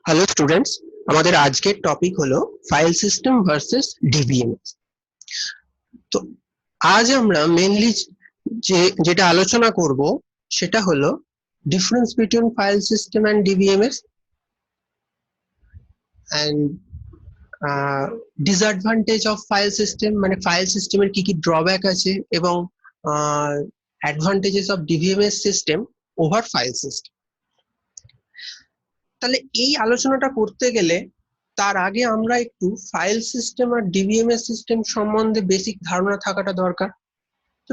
Hello students, আমাদের আজকের topic হলো ফাইল সিস্টেম ভার্সেস ডিবিএমএস। তো আজ আমরা মেইনলি যেটা আলোচনা করব সেটা হলো difference between file system and DBMS and disadvantage of file system, মানে ফাইল সিস্টেমের কি কি ড্রব্যাক আছে এবং advantages of DBMS system over file system. তাহলে এই আলোচনাটা করতে গেলে তার আগে আমরা একটু ফাইল সিস্টেম আর ডিবিএমএস সিস্টেম সম্বন্ধে বেসিক ধারণা থাকাটা দরকার। তো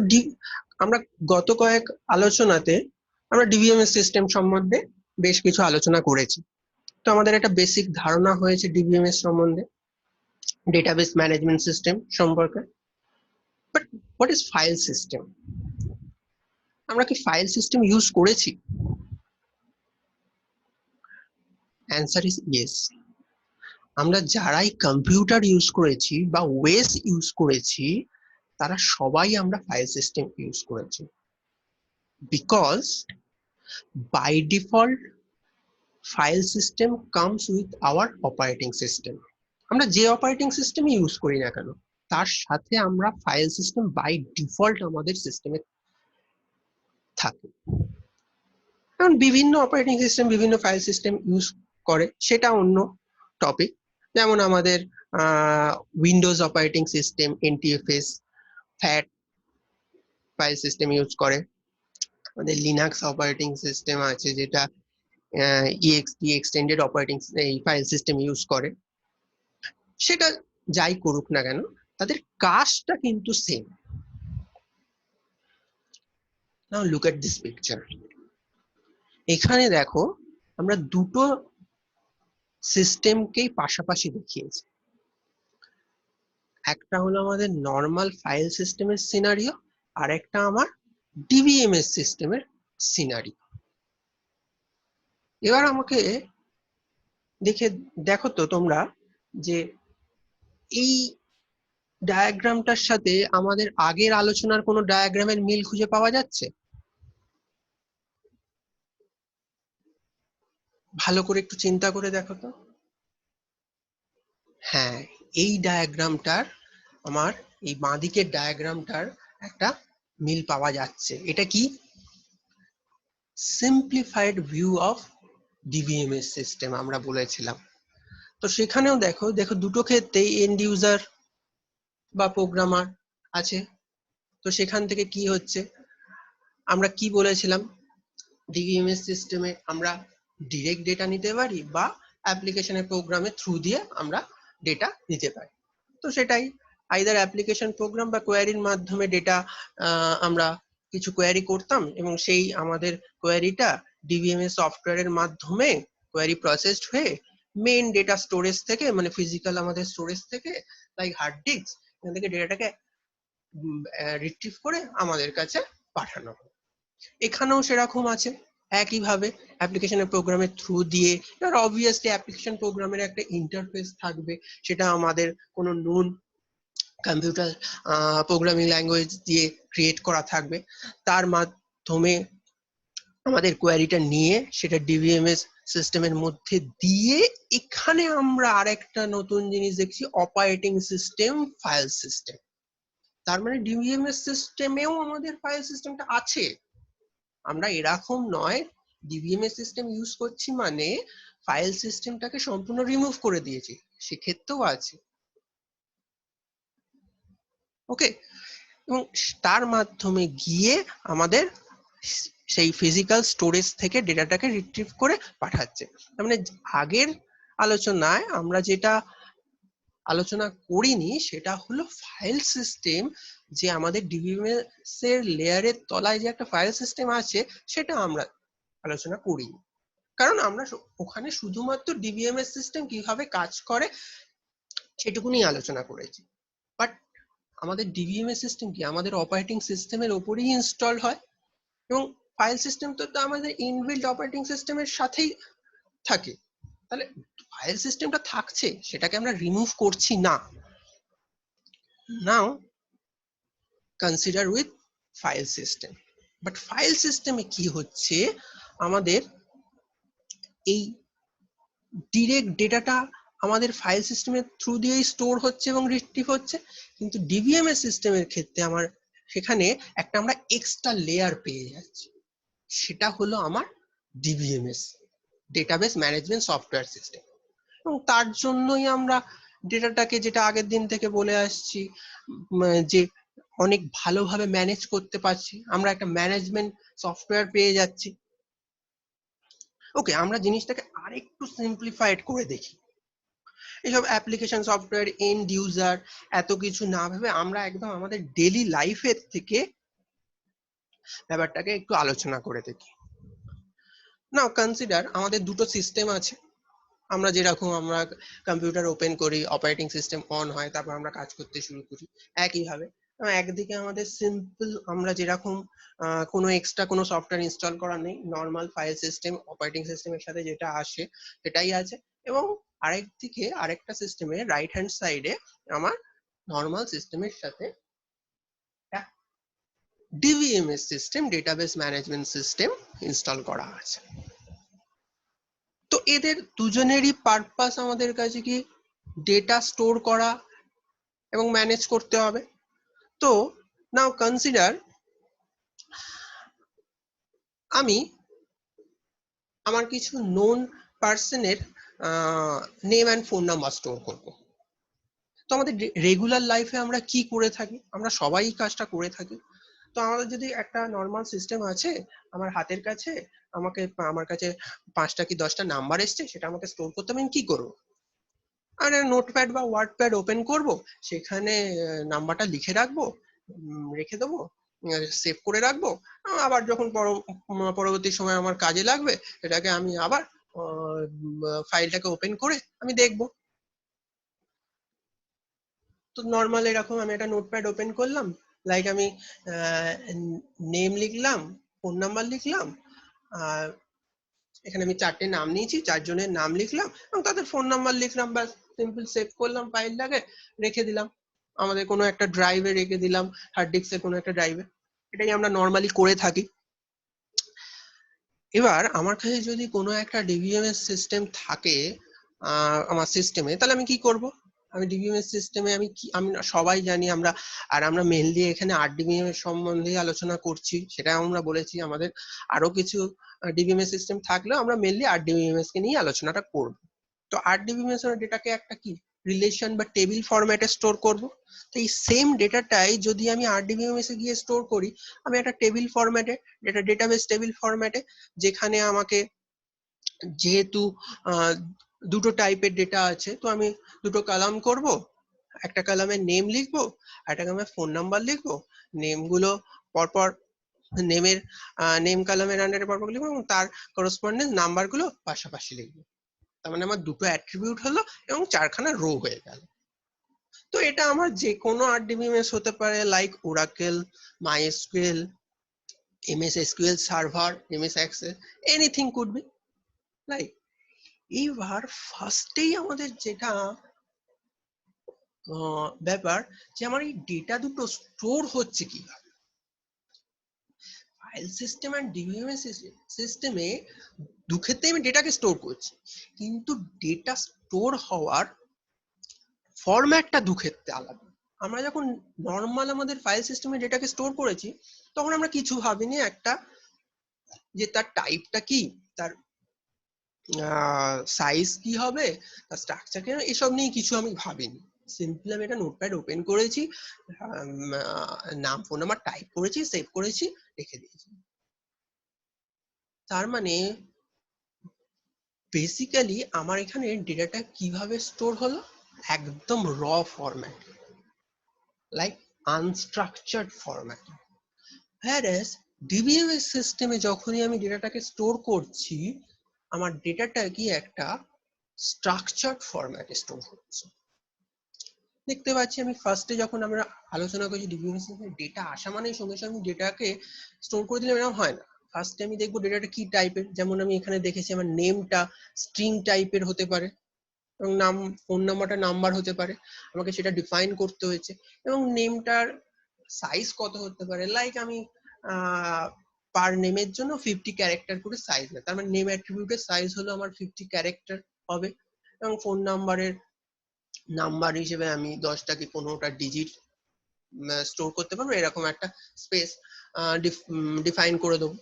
আমরা গত কয়েক আলোচনাতে আমরা ডিবিএমএস সিস্টেম সম্বন্ধে বেশ কিছু আলোচনা করেছি। তো আমাদের একটা বেসিক ধারণা হয়েছে ডিবিএমএস সম্বন্ধে, ডেটাবেস ম্যানেজমেন্ট সিস্টেম সম্পর্কে। But what is file system? আমরা কি ফাইল সিস্টেম ইউজ করেছি? Answer is yes. আমরা যারাই কম্পিউটার ইউজ করেছি বা ওয়েস ইউজ করেছি তারা সবাই আমরা ফাইল সিস্টেম ইউজ করেছি, because by default file system comes with our operating system. আমরা যে অপারেটিং সিস্টেম ইউজ করি না কেন তার সাথে আমরা ফাইল সিস্টেম বাই ডিফল্ট আমাদের সিস্টেমে থাকে। কারণ বিভিন্ন অপারেটিং সিস্টেম বিভিন্ন ফাইল সিস্টেম ইউজ করে, সেটা অন্য টপিক। যেমন আমাদের Windows operating system NTFS fat file system use করে। আমাদের লিনাক্স অপারেটিং সিস্টেম আছে যেটা EXT extended operating file system use করে। সেটা যাই করুক না কেন তাদের কাজটা কিন্তু same. Now look at this picture. এখানে দেখো আমরা দুটো সিস্টেমকেই পাশাপাশি দেখিয়েছি। একটা হলো আমাদের নর্মাল ফাইল সিস্টেমের সিনারিও, আর একটা আমার ডিবিএমএস সিস্টেমের সিনারিও। এবার আমাকে দেখো তো তোমরা যে এই ডায়াগ্রামটার সাথে আমাদের আগের আলোচনার কোনো ডায়াগ্রামের মিল খুঁজে পাওয়া যাচ্ছে? ভালো করে একটু চিন্তা করে দেখো তো। হ্যাঁ, এই ডায়াগ্রামটার আমার এই বাঁদিকের ডায়াগ্রামটার একটা মিল পাওয়া যাচ্ছে। এটা কি? Simplified view of DBMS system আমরা বলেছিলাম। তো সেখানেও দেখো দুটো ক্ষেত্রেই এন্ড ইউজার বা প্রোগ্রামার আছে। তো সেখান থেকে কি হচ্ছে, আমরা কি বলেছিলাম, ডিবিএমএস সিস্টেমে আমরা ডিরেক্ট ডেটা নিতে পারি বা অ্যাপ্লিকেশনের প্রোগ্রামের থ্রু দিয়ে আমরা ডেটা নিতে পারি। তো সেটাই আইদার অ্যাপ্লিকেশন প্রোগ্রাম বা কোয়ারির মাধ্যমে ডেটা আমরা কিছু কোয়ারি করতাম এবং সেই আমাদের কোয়ারিটা ডিবিএমএস সফটওয়্যারের মাধ্যমে কোয়ারি প্রসেসড হয়ে মেইন ডেটা স্টোরেজ থেকে, মানে ফিজিক্যাল আমাদের স্টোরেজ থেকে লাইক হার্ড ডিস্ক, এখান থেকে ডেটাটাকে রিট্রিভ করে আমাদের কাছে পাঠানো হয়। এখানেও সেরকম আছে একইভাবে অ্যাপ্লিকেশনের প্রোগ্রামের থ্রু দিয়ে। এবার অবভিয়াসলি অ্যাপ্লিকেশন প্রোগ্রামের একটা ইন্টারফেস থাকবে, সেটা আমাদের কোনো নুন কম্পিউটার প্রোগ্রামিং ল্যাঙ্গুয়েজ দিয়ে ক্রিয়েট করা থাকবে। তার মাধ্যমে আমাদের কোয়ারিটা নিয়ে সেটা ডিবিএমএস সিস্টেমের মধ্যে দিয়ে এখানে আমরা আরেকটা নতুন জিনিস দেখছি, অপারেটিং সিস্টেম ফাইল সিস্টেম। তার মানে ডিবিএমএস সিস্টেমেও আমাদের ফাইল সিস্টেমটা আছে। আমরা এরকম নয় ডিবিএমএস সিস্টেম ইউজ করছি মানে ফাইল সিস্টেমটাকে সম্পূর্ণ রিমুভ করে দিয়েছি, সেক্ষেত্রেও আছে। ওকে, এবং তার মাধ্যমে গিয়ে আমাদের সেই ফিজিক্যাল স্টোরেজ থেকে ডেটাটাকে রিট্রিভ করে পাঠাচ্ছে। তার মানে আগের আলোচনায় আমরা যেটা আলোচনা করিনি সেটা হলো ফাইল সিস্টেম, যে আমাদের ডিবিএমএস এর লেয়ারের তলায় যে একটা ফাইল সিস্টেম আছে সেটা আমরা আলোচনা করিনি, কারণ আমরা ওখানে শুধুমাত্র ডিবিএমএস সিস্টেম কিভাবে কাজ করে সেটুকুনি আলোচনা করেছি। বাট আমাদের ডিবিএমএস সিস্টেম কি আমাদের অপারেটিং সিস্টেমের উপরেই ইনস্টল হয়, এবং ফাইল সিস্টেম তো আমাদের ইনবিল্ট অপারেটিং সিস্টেমের সাথেই থাকে। তাহলে ফাইল সিস্টেমটা থাকছে, সেটাকে আমরা রিমুভ করছি না। Now consider with file system. But file সিস্টেমে কি হচ্ছে, আমাদের এই ডিরেক্ট ডেটাটা আমাদের ফাইল সিস্টেমের থ্রু দিয়েই স্টোর হচ্ছে এবং রিট্রিভ হচ্ছে, কিন্তু ডিবিএমএস সিস্টেমের ক্ষেত্রে আমার সেখানে একটা আমরা এক্সট্রা লেয়ার পেয়ে যাচ্ছি, সেটা হলো আমার DBMS, database management software system. এবং তার জন্যই আমরা ডেটাটাকে, যেটা আগের দিন থেকে বলে আসছি, যে অনেক ভালোভাবে ম্যানেজ করতে পারছি, আমরা একটা ম্যানেজমেন্ট সফটওয়্যার পেয়ে যাচ্ছি। ওকে, আমরা জিনিসটাকে আরেকটু সিম্পলিফাইড করে দেখি। এইসব অ্যাপ্লিকেশন সফটওয়্যার, এন্ড ইউজার, এত কিছু না ভেবে আমরা একদম আমাদের ডেইলি লাইফের থেকে ব্যাপারটাকে একটু আলোচনা করে দেখি। নাও কনসিডার আমাদের দুটো সিস্টেম আছে। আমরা যেরকম আমরা কম্পিউটার ওপেন করি, অপারেটিং সিস্টেম অন হয়, তারপর আমরা কাজ করতে শুরু করি একইভাবে। একদিকে আমাদের সিম্পল, আমরা যেরকম কোনো এক্সট্রা কোনো সফটওয়্যার ইনস্টল করা নেই, নর্মাল ফাইল সিস্টেম অপারেটিং সিস্টেমের সাথে যেটা আসে সেটাই আছে। এবং আরেকদিকে আরেকটা সিস্টেমে রাইট হ্যান্ড সাইডে আমার নর্মাল সিস্টেমের সাথে DBMS system, database management system install করা আছে। তো এদের দুজনেরই পারপাস আমাদের কাছে কি ডেটা স্টোর করা এবং ম্যানেজ করতে হবে। তো নাও কনসিডার আমি আমার কিছু নোন পার্সনের name and phone number store করব। তো আমাদের রেগুলার লাইফে আমরা কি করে থাকি, আমরা সবাই এই কাজটা করে থাকি। তো আমাদের যদি একটা নর্মাল সিস্টেম আছে আমার হাতের কাছে, আমার কাছে 5টা কি 10টা নাম্বার এসছে, সেটা আমাকে স্টোর করতে হবে, আমি কি করবো? আর নোটপ্যাড বা ওয়ার্ডপ্যাড ওপেন করব, সেখানে নাম্বারটা লিখে রাখবো, রেখে দেবো, সেভ করে রাখবো। আবার যখন পরবর্তী সময় আমার কাজে লাগবে, এটাকে আমি আবার ফাইলটাকে ওপেন করে আমি দেখবো। তো নর্মাল এরকম আমি একটা নোটপ্যাড ওপেন করলাম, লাইক আমি নেম লিখলাম, ফোন নাম্বার লিখলাম, আর এখানে আমি 4টে নাম নিয়েছি, 4জনের নাম লিখলাম এবং তাদের ফোন নাম্বার লিখলাম, ব্যাস সিম্পল সেভ করলাম ফাইলটাকে, রেখে দিলাম আমাদের কোনো একটা ড্রাইভে, রেখে দিলাম হার্ড ডিস্কের কোনো একটা ড্রাইভে। এটাই আমরা নর্মালি করে থাকি। এবার আমার কাছে যদি কোনো একটা ডিবিএমএস সিস্টেম থাকে আমার সিস্টেমে, তাহলে আমি কি করব? আমি ডিবিএমএস সিস্টেমে আমি সবাই জানি আমরা, আর আমরা মেনলি এখানে আরডিবিএমএস সম্বন্ধে আলোচনা করছি, সেটা আমরা বলেছি। আমাদের আরো কিছু ডিবিএমএস সিস্টেম থাকলেও আমরা মেনলি আরডিবিএমএস কে নিয়ে আলোচনাটা করব। তো আরডিবিএমএস এর ডেটাকে একটা কি রিলেশন বা টেবিল ফরম্যাটে স্টোর করব। তো এই সেম ডেটাটাই যদি আমি আরডিবিএমএস এ গিয়ে স্টোর করি, আমি একটা টেবিল ফরম্যাটে, ডেটাবেস টেবিল ফরম্যাটে, যেখানে আমাকে, যেহেতু দুটো টাইপের ডেটা আছে, তো আমি দুটো কলাম করব। একটা কলামে নেম লিখবো, একটা কলামে ফোন নাম্বার লিখবো। নেমগুলো পরপর, নেমের নেম কলামের আন্ডারে পরপর লিখবো এবং তার করসপন্ডেন্স নাম্বারগুলো পাশাপাশি লিখবো। তার মানে আমার দুটো অ্যাট্রিবিউট হলো এবং 4খানা রো হয়ে গেল। তো এটা আমার যে কোনো আরডিবিএমএস হতে পারে, like Oracle, MySQL, MS SQL server, MS Excel, anything could be like. এইবার ফার্স্টেই আমাদের যেটা ব্যাপার, যে আমার এই ডেটা দুটো স্টোর হচ্ছে কিভাবে। ফাইল সিস্টেম আর ডিবিএমএস সিস্টেমে দুক্ষেত্রেই আমি ডেটাকে স্টোর করছি, কিন্তু ডেটা স্টোর হওয়ার ফরম্যাটটা দুক্ষেত্রে আলাদা। আমরা যখন নর্মাল আমাদের ফাইল সিস্টেমে ডেটাকে স্টোর করেছি, তখন আমরা কিছু ভাবিনি একটা, যে তার টাইপটা কি, তার সাইজ কি হবে, তার স্ট্রাকচার কি, এসব নিয়ে কিছু আমি ভাবিনি। সিম্পলি আমি একটা নোটপ্যাড ওপেন করেছি, নাম ফোন নাম্বার টাইপ করেছি, সেভ করেছি, রেখে দিয়েছি। তার মানে বেসিক্যালি আমার এখানে ডেটাটা কিভাবে স্টোর হলো, একদম র format, like unstructured format. whereas DBMS সিস্টেমে যখনই আমি ডেটাটাকে স্টোর করছি, আমার ডেটাটা কি একটা স্ট্রাকচার্ড ফরম্যাটে স্টোর হচ্ছে। দেখতে পাচ্ছি আমি ফার্স্টে যখন আমরা আলোচনা করছি ডিবিএমএস সিস্টেমে ডেটা আসা মানে সঙ্গে সঙ্গে ডেটাকে স্টোর করে দিলে এরকম হয় না। ফার্স্টে আমি দেখবো ডেটাটা কি টাইপের, যেমন আমি এখানে দেখেছি আমার নেমটা স্ট্রিং টাইপের হতে পারে এবং নাম, ফোন নাম্বারটা নাম্বার হতে পারে, আমাকে সেটা ডিফাইন করতে হয়েছে। এবং নেমটার সাইজ কত হতে পারে, লাইক আমি পার নেমের জন্য 50 ক্যারেক্টার করে সাইজ নেয়, তার মানে নেম অ্যাট্রিবিউটের সাইজ হলো আমার 50 ক্যারেক্টার হবে এবং ফোন নাম্বারের নাম্বার হিসেবে আমি 10টা কি 15টা ডিজিট স্টোর করতে পারবো, এরকম একটা স্পেস ডিফাইন করে দেবো।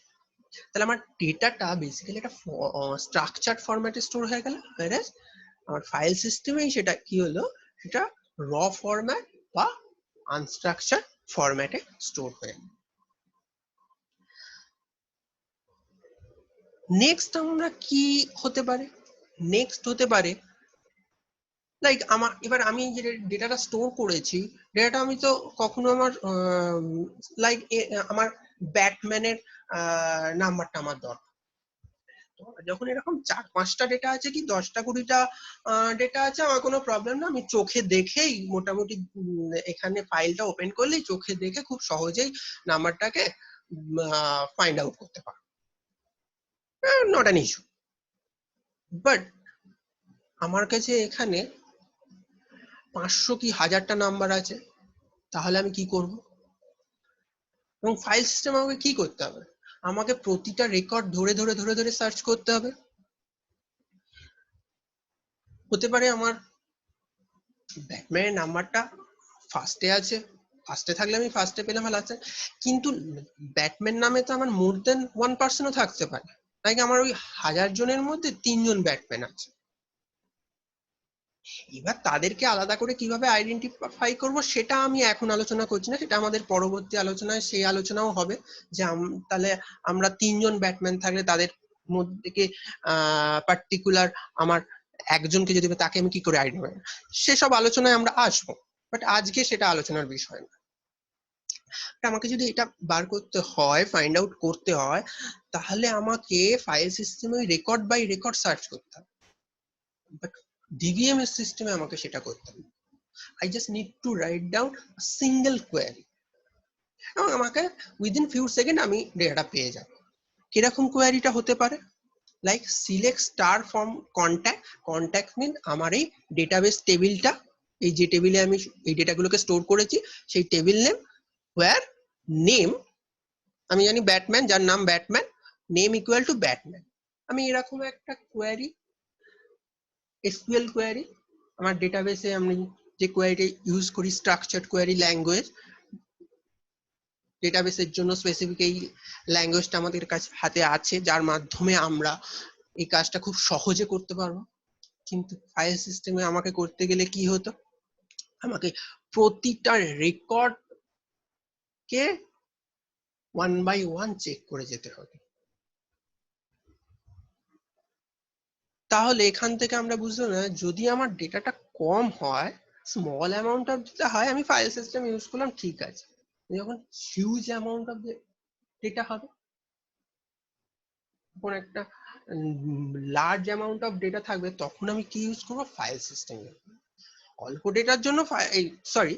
তাহলে আমার ডেটাটা বেসিক্যালি একটা স্ট্রাকচার্ড ফরম্যাটে স্টোর হয়ে গেল, whereas আমার ফাইল সিস্টেমেই সেটা কি হলো, সেটা র ফরম্যাট বা আনস্ট্রাকচার্ড ফরম্যাটে স্টোর হয়ে গেল। নেক্সট আমরা কি হতে পারে, নেক্সট হতে পারে লাইক আমার এবার আমি যে ডেটাটা স্টোর করেছি, ডেটাটা আমি তো কখনো আমার লাইক আমার ব্যাটম্যানের নাম্বারটা আমার দরকার, যখন এরকম 4-5টা ডেটা আছে কি 10টা 20টা ডেটা আছে, আমার কোনো প্রবলেম না, আমি চোখে দেখেই মোটামুটি এখানে ফাইলটা ওপেন করলেই চোখে দেখে খুব সহজেই নাম্বারটাকে ফাইন্ড আউট করতে পারবো, নট অ্যান ইস্যু। বাট আমার কাছে এখানে 500 কি 1000টা নাম্বার আছে, তাহলে আমি কি করব? এবং ফাইল সিস্টেম আমাকে কি করতে হবে, আমাকে প্রতিটা রেকর্ড ধরে ধরে ধরে ধরে সার্চ করতে হবে। হতে পারে আমার ব্যাটম্যানের নাম্বারটা ফার্স্টে আছে, ফার্স্টে থাকলে আমি ফার্স্টে পেলাম, ভালো আছে, কিন্তু ব্যাটম্যান নামে তো আমার মোর দেন 1%ও থাকতে পারে, তাই আমার ওই 1000 জনের মধ্যে 3 জন ব্যাটম্যান আছে। এবার তাদেরকে আলাদা করে কিভাবে আইডেন্টিফাই করব সেটা আমি এখন আলোচনা করছি না, সেটা আমাদের পরবর্তী আলোচনায় সেই আলোচনাও হবে, যে তাহলে আমরা 3 জন ব্যাটম্যান থাকলে তাদের মধ্যে থেকে পার্টিকুলার আমার একজনকে যদি তাকে আমি কি করে আইডেন্টিফাই, সেসব আলোচনায় আমরা আসবো, বাট আজকে সেটা আলোচনার বিষয় না। আমাকে যদি এটা বার করতে হয়, ফাইন্ড আউট করতে হয়, তাহলে আমাকে ফাইল সিস্টেমে রেকর্ড বাই রেকর্ড সার্চ করতে হবে, বাট ডিবিএমএস সিস্টেমে আমাকে সেটা করতে হবে। I just need to write down a single query এবং আমাকে উইদিন ফিউ সেকেন্ড আমি ডেটা পেয়ে যাব। কিরকম কোয়ারিটা হতে পারে, like select star from contact, contact mean আমার এই ডেটাবেস টেবিলটা, এই যে টেবিলে আমি এই ডেটাগুলোকে স্টোর করেছি সেই টেবিল নেম, ওয়্যার নেম আমি জানি ব্যাটম্যান, যার নাম Batman, name equal to Batman. আমি এরকম একটা কোয়ারি, এসকিউএল কোয়ারি, আমার ডেটাবেসে আমি যে কোয়ারিটা ইউজ করি স্ট্রাকচার্ড কোয়ারি ল্যাঙ্গুয়েজ, ডেটাবেসের জন্য স্পেসিফিক এই ল্যাঙ্গুয়েজটা আমাদের কাছে হাতে আছে, যার মাধ্যমে আমরা এই কাজটা খুব সহজে করতে পারবো। কিন্তু ফাইল সিস্টেমে আমাকে করতে গেলে কি হতো, আমাকে প্রতিটা রেকর্ড কে 1 by 1 চেক করে যেতে হবে। তাহলে এখান থেকে আমরা বুঝতে না, যদি আমার ডেটাটা কম হয়, স্মল অ্যামাউন্ট অফ ডেটা হয়, আমি ফাইল সিস্টেম ইউজ করলাম, ঠিক আছে। যখন হিউজ অ্যামাউন্ট অফ ডেটা হবে, যখন একটা লার্জ অ্যামাউন্ট অফ ডেটা থাকবে, তখন আমি কি ইউজ করবো, ফাইল সিস্টেম। অল্প ডেটার জন্য সরি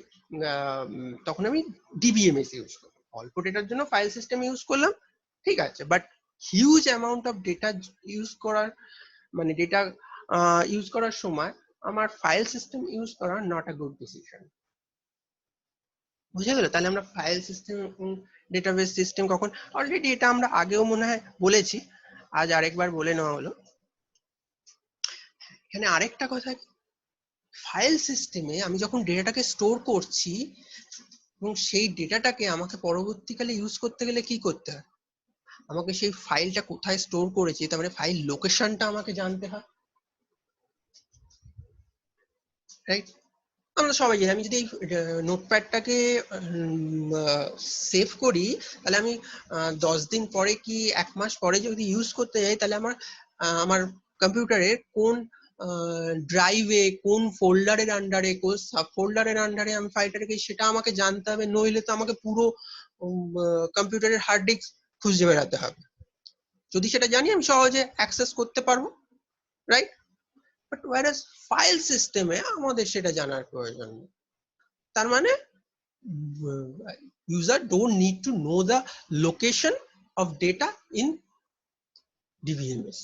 তখন আমি ডিবিএমএস ইউজ করবো, অল্প ডেটার জন্য ফাইল সিস্টেম ইউজ করলাম, ঠিক আছে, but huge amount of data use করার মানে ডেটা ইউজ করার সময় আমার ফাইল সিস্টেম ইউজ করা নট আ গুড ডিসিশন। বুঝে গেল? তাহলে আমরা ফাইল সিস্টেম ডেটাবেস সিস্টেম কখন, অলরেডি এটা আমরা আগেও মনে হয় বলেছি, আজ আরেকবার বলে নেওয়া হলো। এখানে আরেকটা কথা, ফাইল সিস্টেমে আমি যখন ডেটাটাকে স্টোর করছি এবং সেই ডেটাটাকে আমাকে পরবর্তীকালে ইউজ করতে গেলে কি করতে হয়, আমাকে সেই ফাইলটা কোথায় স্টোর করেছি, তার মানে ফাইল লোকেশনটা আমাকে জানতে হয়, রাইট? আমরা সবাই জানি, আমি যদি এই নোটপ্যাডটাকে সেভ করি, তাহলে আমি 10 দিন পরে কি 1 মাস পরে যদি ইউজ করতে যাই, তাহলে আমার কম্পিউটারের কোন ড্রাইভে, কোন ফোল্ডারের আন্ডারে, কোন সাব ফোল্ডারের আন্ডারে আমি ফাইলটা রেখে, সেটা আমাকে জানতে হবে, নইলে তো আমাকে পুরো কম্পিউটারের হার্ড ডিস্ক খুঁজে বেড়াতে হবে। যদি সেটা জানি আমি সহজে অ্যাক্সেস করতে পারবো, রাইট? বাট ওয়্যারএজ ফাইল সিস্টেমে আমাদের সেটা জানার প্রয়োজন নেই। তার মানে user don't need to know the location of data in DBMS,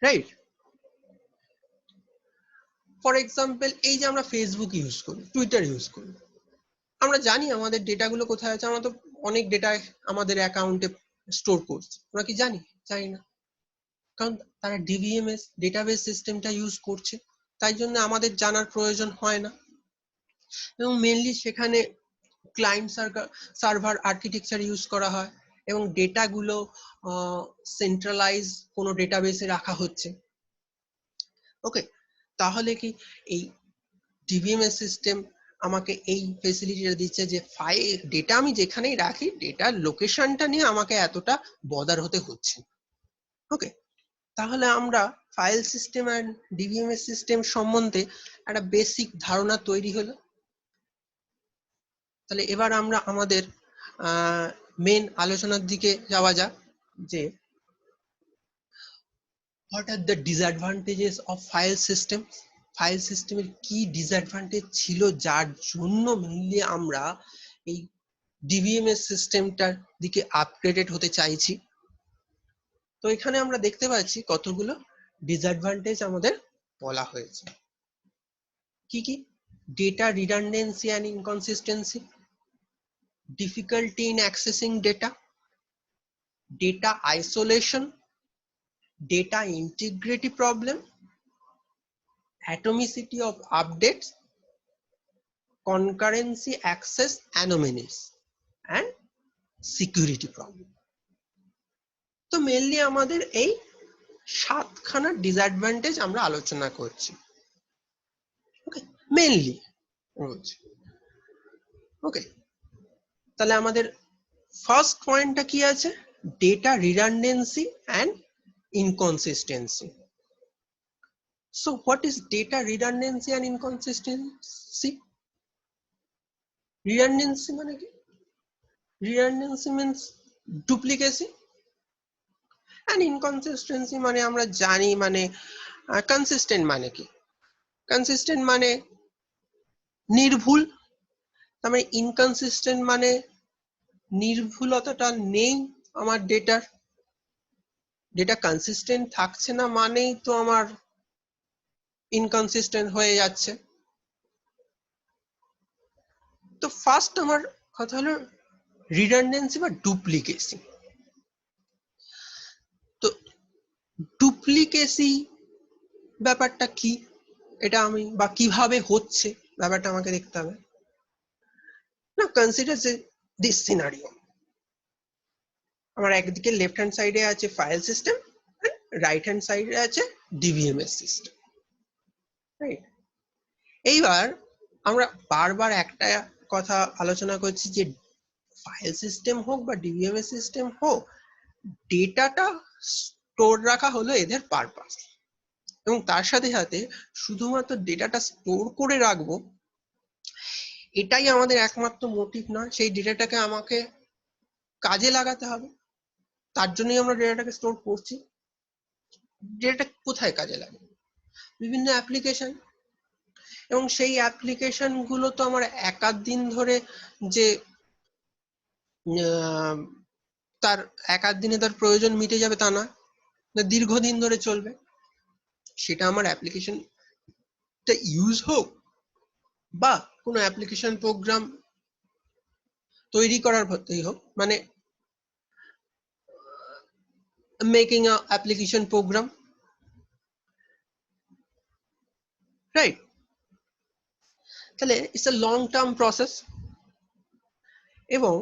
right? For example, এই যে আমরা ফেসবুক ইউজ করি, টুইটার ইউজ করি, আমরা জানি আমাদের ডেটাগুলো কোথায় আছে, আমরা তো অনেক ডেটা আমাদের অ্যাকাউন্টে স্টোর করছি, আমরা কি জানি? জানি না। কারণ তারা ডিবিএমএস ডেটাবেস সিস্টেমটা ইউজ করছে, তাই জন্য আমাদের জানার প্রয়োজন হয় না। এবং মেনলি সেখানে ক্লায়েন্ট সার্ভার আর্কিটেকচার ইউজ করা হয় এবং ডেটাগুলো সেন্ট্রালাইজ কোনো ডেটাবেসে রাখা হচ্ছে। ওকে, তাহলে কি এই ডিবিএমএস সিস্টেম আমাকে এই ফেসিলিটিটা দিচ্ছে যে ডেটা আমি যেখানেই রাখি ডেটার লোকেশনটা নিয়ে আমাকে এতটা বদার হতে হচ্ছে। ওকে, তাহলে আমরা ফাইল সিস্টেম আর ডিবিএমএস সিস্টেম সম্বন্ধে একটা বেসিক ধারণা তৈরি হলো। তাহলে এবার আমরা আমাদের মেন আলোচনার দিকে যাওয়া যাক যে what are the disadvantages of file system. File সিস্টেমের কি ডিসঅ্যাডভান্টেজ ছিল যার জন্য মেইনলি আমরা এই ডিবিএমএস সিস্টেমটার দিকে আপগ্রেডেড হতে চাইছি। তো এখানে আমরা দেখতে পাচ্ছি কতগুলো ডিসঅ্যাডভান্টেজ আমাদের বলা হয়েছে। কি কি? Data redundancy and inconsistency, difficulty in accessing data, data isolation, data integrity problem, atomicity of updates, concurrency access anomalies, and security problem. তো মেইনলি আমাদের এই 7খানা ডিসঅ্যাডভান্টেজ আমরা আলোচনা করছি। ওকে, মেইনলি ওকে, তাহলে আমাদের ফার্স্ট পয়েন্টটা কি আছে? Data redundancy and inconsistency. So what is data redundancy and inconsistency? Redundancy মানে কি? Redundancy means duplicacy and inconsistency মানে আমরা জানি মানে consistent মানে কি? Consistent মানে নির্ভুল, তার মানে inconsistent মানে নির্ভুলতাটা নেই আমার ডেটার। ডেটা কনসিস্টেন্ট থাকছে না মানেই তো আমার ইনকনসিস্টেন্ট হয়ে যাচ্ছে। তো ফার্স্ট আমার কথা হলো রিডান্ডেন্সি বা ডুপ্লিকেসি। তো ডুপ্লিকেসি ব্যাপারটা কি, এটা আমি বা কিভাবে হচ্ছে ব্যাপারটা আমাকে দেখতে হবে। না, কনসিডার দিস সিনারিও। আমার একদিকে লেফট হ্যান্ড সাইডে আছে ফাইল সিস্টেম, রাইট হ্যান্ড সাইডে আছে ডিবিএমএস সিস্টেম, রাইট? এইবার আমরা বারবার একটা কথা আলোচনা করছি যে ফাইল সিস্টেম হোক বা ডিবিএমএস সিস্টেম হোক, ডেটাটা স্টোর রাখা হলো এদের পারপাস, এবং তার সাথে সাথে শুধুমাত্র ডেটাটা স্টোর করে রাখবো এটাই আমাদের একমাত্র মোটিভ নয়। সেই ডেটাটাকে আমাকে কাজে লাগাতে হবে, তার জন্যই আমরা ডেটাটাকে স্টোর করছি। ডেটাটা কোথায় কাজে লাগে? বিভিন্ন অ্যাপ্লিকেশন, এবং সেই অ্যাপ্লিকেশন গুলো তো আমার একাধ দিন ধরে যে তার একাধ দিনে তার প্রয়োজন মিটে যাবে তা না, দীর্ঘদিন ধরে চলবে। সেটা আমার অ্যাপ্লিকেশনটা ইউজ হোক বা কোনো অ্যাপ্লিকেশন প্রোগ্রাম তৈরি করার পরেই হোক, মানে making a application program, right? তাহলে it's a long term process, এবং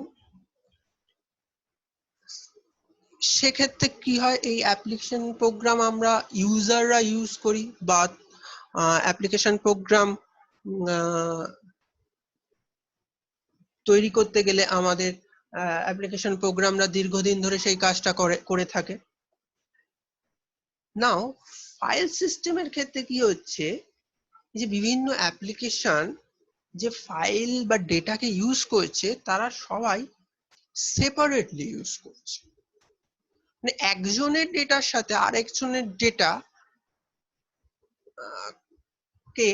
সেক্ষেত্রে কি হয়, এই অ্যাপ্লিকেশন প্রোগ্রাম আমরা ইউজাররা ইউজ করি বা অ্যাপ্লিকেশন প্রোগ্রাম তৈরি করতে গেলে আমাদের অ্যাপ্লিকেশন প্রোগ্রামরা দীর্ঘদিন ধরে সেই কাজটা করে থাকে। নাও ফাইল সিস্টেমের ক্ষেত্রে কি হচ্ছে, যে বিভিন্ন অ্যাপ্লিকেশন যে ফাইল বা ডেটাকে ইউজ করছে তারা সবাই সেপারেটলি ইউজ করছে, মানে একজনের ডেটার সাথে আরেকজনের ডেটা কে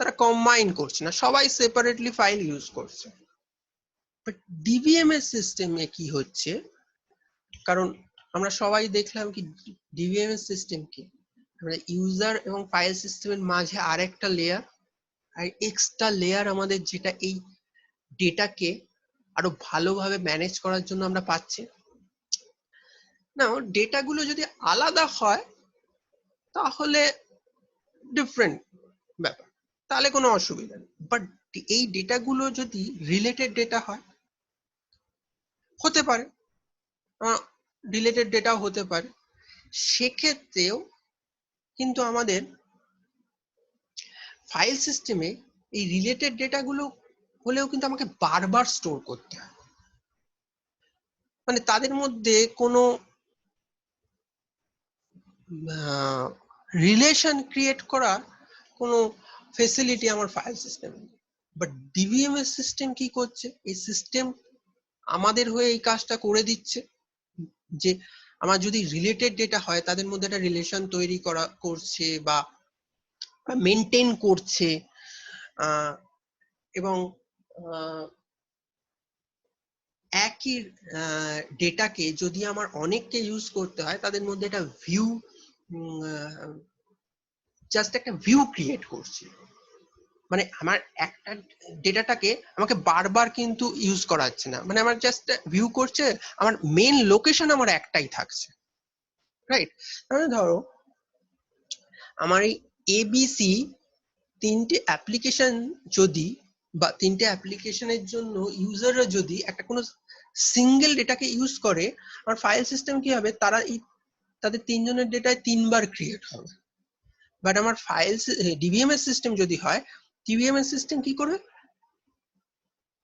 তারা কম্বাইন করছে না, সবাই সেপারেটলি ফাইল ইউজ করছে। বাট ডিবিএমএস সিস্টেমে কি হচ্ছে, কারণ আমরা সবাই দেখলাম কি ডিবিএমএস সিস্টেম কি, ইউজার এবং ফাইল সিস্টেমের মাঝে আরেকটা লেয়ার, আর এক্সট্রা লেয়ার আমাদের যেটা এই ডেটাকে আরো ভালোভাবে ম্যানেজ করার জন্য আমরা পাচ্ছি। নাও ডেটাগুলো যদি আলাদা হয় তাহলে ডিফারেন্ট ব্যাপার, তাহলে কোনো অসুবিধা নেই। বাট এই ডেটাগুলো যদি রিলেটেড ডেটা হয়, হতে পারে রিলেটেড ডেটা হতে পারে, সেক্ষেত্রেও কিন্তু আমাদের ফাইল সিস্টেমে এই রিলেটেড ডেটাগুলো হলেও কিন্তু আমাকে বারবার স্টোর করতে হয়। মানে তাদের মধ্যে কোনো রিলেশন ক্রিয়েট করার কোনো ফেসিলিটি আমার ফাইল সিস্টেমে নেই। বাট ডিবিএমএস সিস্টেম কি করছে, এই সিস্টেম আমাদের হয়ে এই কাজটা করে দিচ্ছে যে আমার যদি রিলেটেড ডেটা হয় তাদের মধ্যে একটা রিলেশন তৈরি করছে বা মেনটেন করছে, এবং একই ডেটাকে যদি আমার অনেককে ইউজ করতে হয় তাদের মধ্যে একটা ভিউ, জাস্ট একটা ভিউ ক্রিয়েট করছে। মানে আমার একটা ডেটাটাকে আমাকে বারবার কিন্তু ইউজ করা হচ্ছে না, মানে আমার জাস্ট ভিউ করছে, আমার মেন লোকেশন আমার একটাই থাকছে, রাইট? মানে ধরো আমার এই এবিসি তিনটে অ্যাপ্লিকেশন যদি, বা তিনটে অ্যাপ্লিকেশনের জন্য ইউজাররা যদি একটা কোনো সিঙ্গেল ডেটাকে ইউজ করে, আমার ফাইল সিস্টেম কি হবে, তারা তাদের তিনজনের ডেটায় তিনবার ক্রিয়েট হবে। বাট আমার ফাইল ডিবিএমএস সিস্টেম যদি হয়, ডিবিএমএস সিস্টেম কি করবে,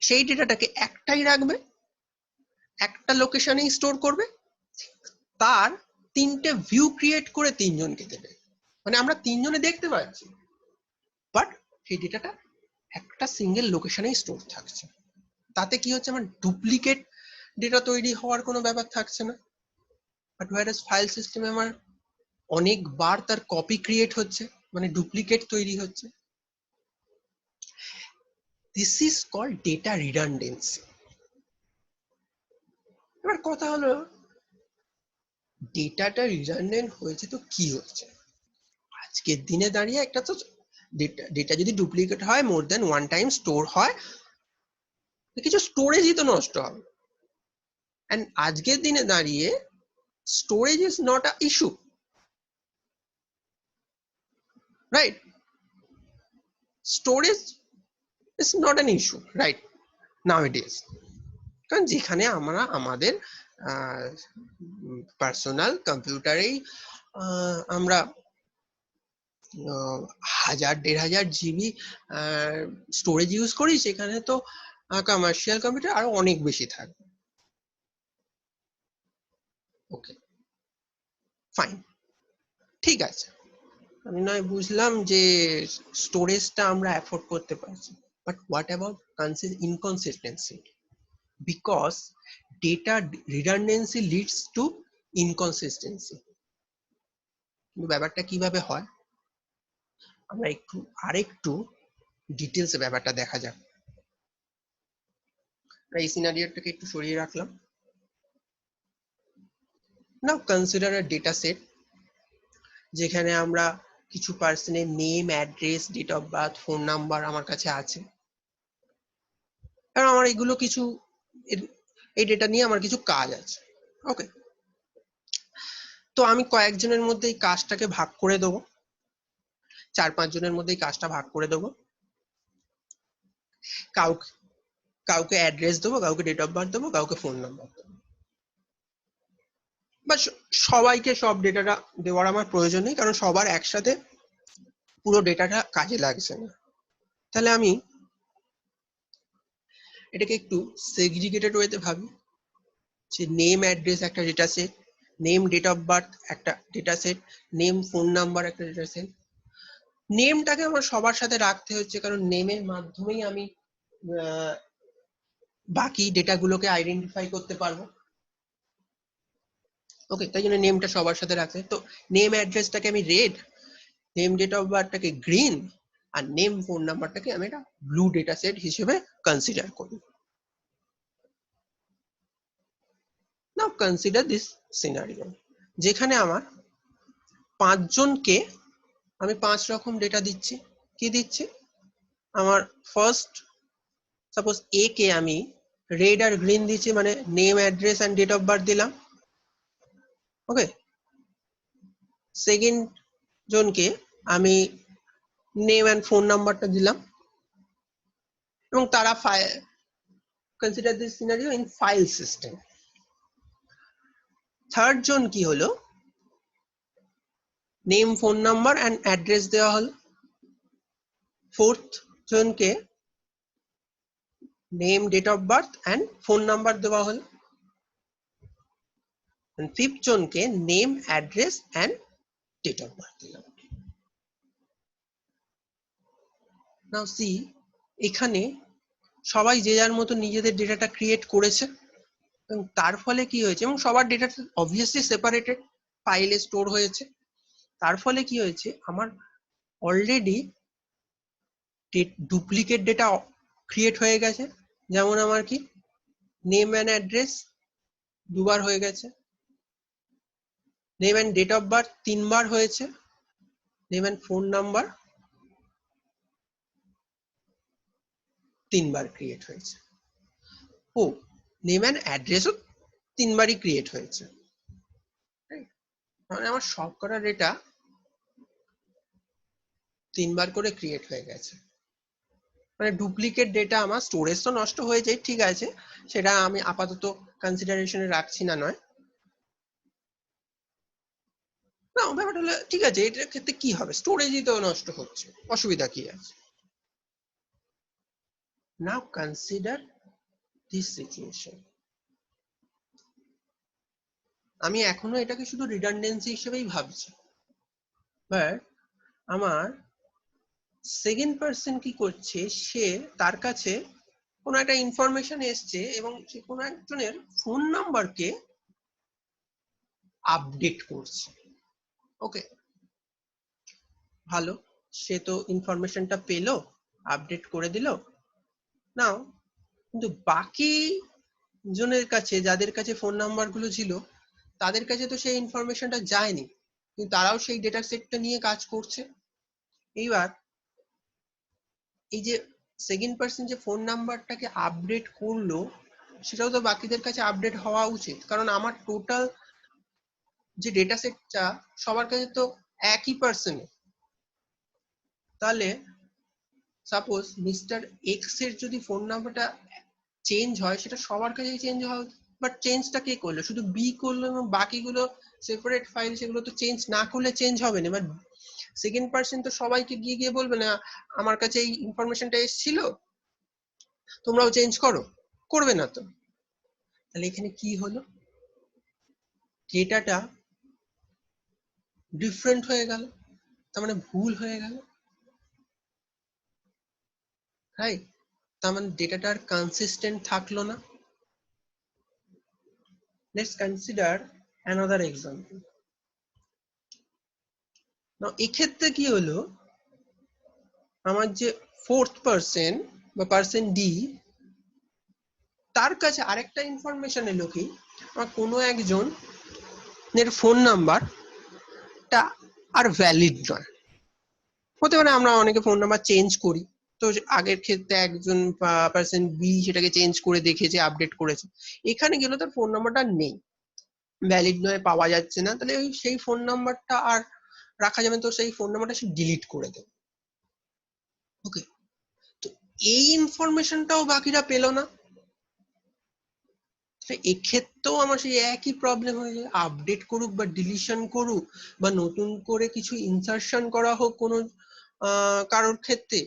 সেই ডেটাটাকে একটাই রাখবে, একটা লোকেশনেই স্টোর করবে, তার তিনটে ভিউ ক্রিয়েট করে তিনজনকে দেবে। মানে আমরা তিনজনে দেখতে পাচ্ছি, বাট সেই ডেটাটা একটা সিঙ্গেল লোকেশনেই স্টোর থাকছে। তাতে কি হচ্ছে, আমার ডুপ্লিকেট ডেটা তৈরি হওয়ার কোনো ব্যাপার থাকছে না। বাট হোয়ারএস ফাইল সিস্টেমে আমার অনেকবার তার কপি ক্রিয়েট হচ্ছে, মানে ডুপ্লিকেট তৈরি হচ্ছে। This is called data redundancy. এবার কথা হলো, ডেটাটা রিডান্ডেন্ট হয়েছে তো কি হচ্ছে, আজকের দিনে দাঁড়িয়ে একটা তো ডেটা যদি ডুপ্লিকেট হয়, মোর দেন ওয়ান টাইম স্টোর হয়, কিছু স্টোরেজই তো নষ্ট হবে। এন্ড আজকের দিনে দাঁড়িয়ে storage is not a issue, right? Storage is not an issue, right, nowadays. কারণ যেখানে আমরা আমাদের পার্সোনাল কম্পিউটারেই আমরা 1000-1500 জিবি স্টোরেজ ইউজ করি, সেখানে তো কমার্শিয়াল কম্পিউটার আরো অনেক বেশি থাকবে। ওকে, ফাইন, ঠিক আছে, আমি নয় বুঝলাম যে স্টোরেজটা আমরা অ্যাফোর্ড করতে পারছি, but what about inconsistency? Because data redundancy leads to inconsistency. কিন্তু ব্যাপারটা কিভাবে হয়, আমরা আরেকটু ডিটেলসে ব্যাপারটা দেখা যাক। এই সিনারিওটাকে একটু সরিয়ে রাখলাম। Now consider a data set যেখানে আমরা কিছু পার্সনের name, address, date of birth, phone number আমার কাছে আছে। কারণ আমার এগুলো কিছু, এই ডেটা নিয়ে আমার কিছু কাজ আছে। ওকে, তো আমি কয়েকজনের মধ্যে এই কাজটাকে ভাগ করে দেবো, 4-5 জনের মধ্যে এই কাজটা ভাগ করে দেবো। কাউকে অ্যাড্রেস দেবো, কাউকে ডেট অফ বার্থ দেবো, কাউকে ফোন নাম্বার দেবো। বা সবাইকে সব ডেটাটা দেওয়ার আমার প্রয়োজন নেই, কারণ সবার একসাথে পুরো ডেটাটা কাজে লাগছে না। তাহলে আমি এটাকে একটু সেগ্রিগেটেড ওয়েতে ভাবি, যে নেম অ্যাড্রেস একটা data set, name date of birth একটা data set, name phone number একটা ডেটা সেট। নেমটাকে আমার সবার সাথে রাখতে হচ্ছে, কারণ নেমের মাধ্যমেই আমি বাকি ডেটাগুলোকে আইডেন্টিফাই করতে পারবো। ওকে, তাই জন্য নেমটা সবার সাথে রাখতে, তো নেম অ্যাড্রেসটাকে আমি রেড, নেম ডেট অফ বার্থটাকে গ্রিন, আর নেম ফোন নাম্বারটাকে আমি একটা ব্লু ডেটা সেট হিসেবে কনসিডার করি। নাও কনসিডার দিস সিনারিও, যেখানে আমার 5 জনকে আমি 5 রকম ডেটা দিচ্ছি। কি দিচ্ছি, আমার ফার্স্ট সাপোজ এ কে আমি রেড আর গ্রিন দিচ্ছি, মানে name, address and date of birth দিলাম। ওকে, সেকেন্ড জনকে আমি নেম অ্যান্ড ফোন নাম্বারটা দিলাম এবং তারা consider this scenario in file system. Third জন কি হলো, name phone number and address দেওয়া হলো। ফোর্থ জনকে name date of birth and phone number দেওয়া হলো। ফিফথ জনকে name address and date of birth দিলাম। নাও সি, এখানে সবাই যে যার মতো নিজেদের ডেটাটা ক্রিয়েট করেছে এবং তার ফলে কি হয়েছে, এবং সবার ডেটাটা অবভিয়াসলি সেপারেটেড ফাইলে স্টোর হয়েছে। তার ফলে কি হয়েছে, আমার অলরেডি ডুপ্লিকেট ডেটা ক্রিয়েট হয়ে গেছে। যেমন আমার কি নেম অ্যান্ড অ্যাড্রেস দুবার হয়ে গেছে, name and date of birth 3 বার হয়েছে, নেম অ্যান্ড ফোন নাম্বার 3 বার ক্রিয়েট হয়েছে। ও, নেম অ্যান্ড অ্যাড্রেসও 3 বারই ক্রিয়েট হয়েছে। মানে আমার সবকটা ডেটা 3 বার করে ক্রিয়েট হয়ে গেছে। মানে ডুপ্লিকেট ডেটা আমার স্টোরেজ তো নষ্ট হয়ে যায়, ঠিক আছে, সেটা আমি আপাতত কনসিডারেশনে রাখছি না, নয় না, ব্যাপারটা হলো ঠিক আছে, এটার ক্ষেত্রে কি হবে, স্টোরেজই তো নষ্ট হচ্ছে, অসুবিধা কি আছে। নাও কনসিডার দিস সিচুয়েশন। আমি এখনো এটাকে শুধু রিডান্ডেন্সি হিসেবেই ভাবছি, বাট আমার সেকেন্ড পার্সন কি করছে, সে তার কাছে কোনো একটা ইনফরমেশন এসছে এবং সে কোনো একজনের ফোন নাম্বারকে আপডেট করছে। ওকে, ভালো, সে তো ইনফরমেশনটা পেলো, আপডেট করে দিল। নাও কিন্তু বাকি জনের কাছে, যাদের কাছে ফোন নাম্বার গুলো ছিল, তাদের কাছে তো সেই ইনফরমেশনটা যায়নি, কিন্তু তারাও সেই ডেটা সেটটা নিয়ে কাজ করছে। এইবার এই যে সেকেন্ড পার্সন যে ফোন নাম্বারটাকে আপডেট করলো, সেটাও তো বাকিদের কাছে আপডেট হওয়া উচিত, কারণ আমার টোটাল যে ডেটা সেটটা সবার কাছে তো একই পার্সনের। তাহলে সাপোজ মিস্টার এক্স এর যদি ফোন নাম্বারটা চেঞ্জ হয়, সেটা সবার কাছেই চেঞ্জ হওয়া, বাট চেঞ্জটা কে করলো, শুধু বি করলো এবং বাকিগুলো সেপারেট ফাইল, সেগুলো তো চেঞ্জ না করলে চেঞ্জ হবে না। বাট সেকেন্ড পার্সন তো সবাইকে গিয়ে গিয়ে বলবে না, আমার কাছে এই ইনফরমেশনটা এসেছিল, তোমরাও চেঞ্জ করো, করবে না তো। তাহলে এখানে কি হলো, ডেটাটা ডিফারেন্ট হয়ে গেল, তার মানে ভুল হয়ে গেল, রাইট? তার মানে ডেটাটা আর কনসিস্টেন্ট থাকলো না। Let's consider another example. Now এক্ষেত্রে কি হলো, আমার যে ফোর্থ পার্সন বা পার্সন ডি, তার কাছে আরেকটা ইনফরমেশন এলো কি, আমার কোনো একজনের ফোন নাম্বারটা আর ভ্যালিড নয়। হতে পারে আমরা অনেকে ফোন নাম্বার চেঞ্জ করি, তো আগের ক্ষেত্রে একজন পার্সন বি সেটাকে চেঞ্জ করে দেখেছে, আপডেট করেছে, এখানে গেল তার ফোন নাম্বারটা নেই, ভ্যালিড নয়, পাওয়া যাচ্ছে না, তাহলে সেই ফোন নাম্বারটা আর রাখা যাবে, তো সেই ফোন নাম্বারটা সে ডিলিট করে দেবে। ওকে, তো এই ইনফরমেশনটাও বাকিরা পেল না, এক্ষেত্রেও আমার সেই একই প্রবলেম হয়ে যায়, আপডেট করুক বা ডিলিশন করুক বা নতুন করে কিছু ইনসারশন করা হোক কোনো কারোর ক্ষেত্রে,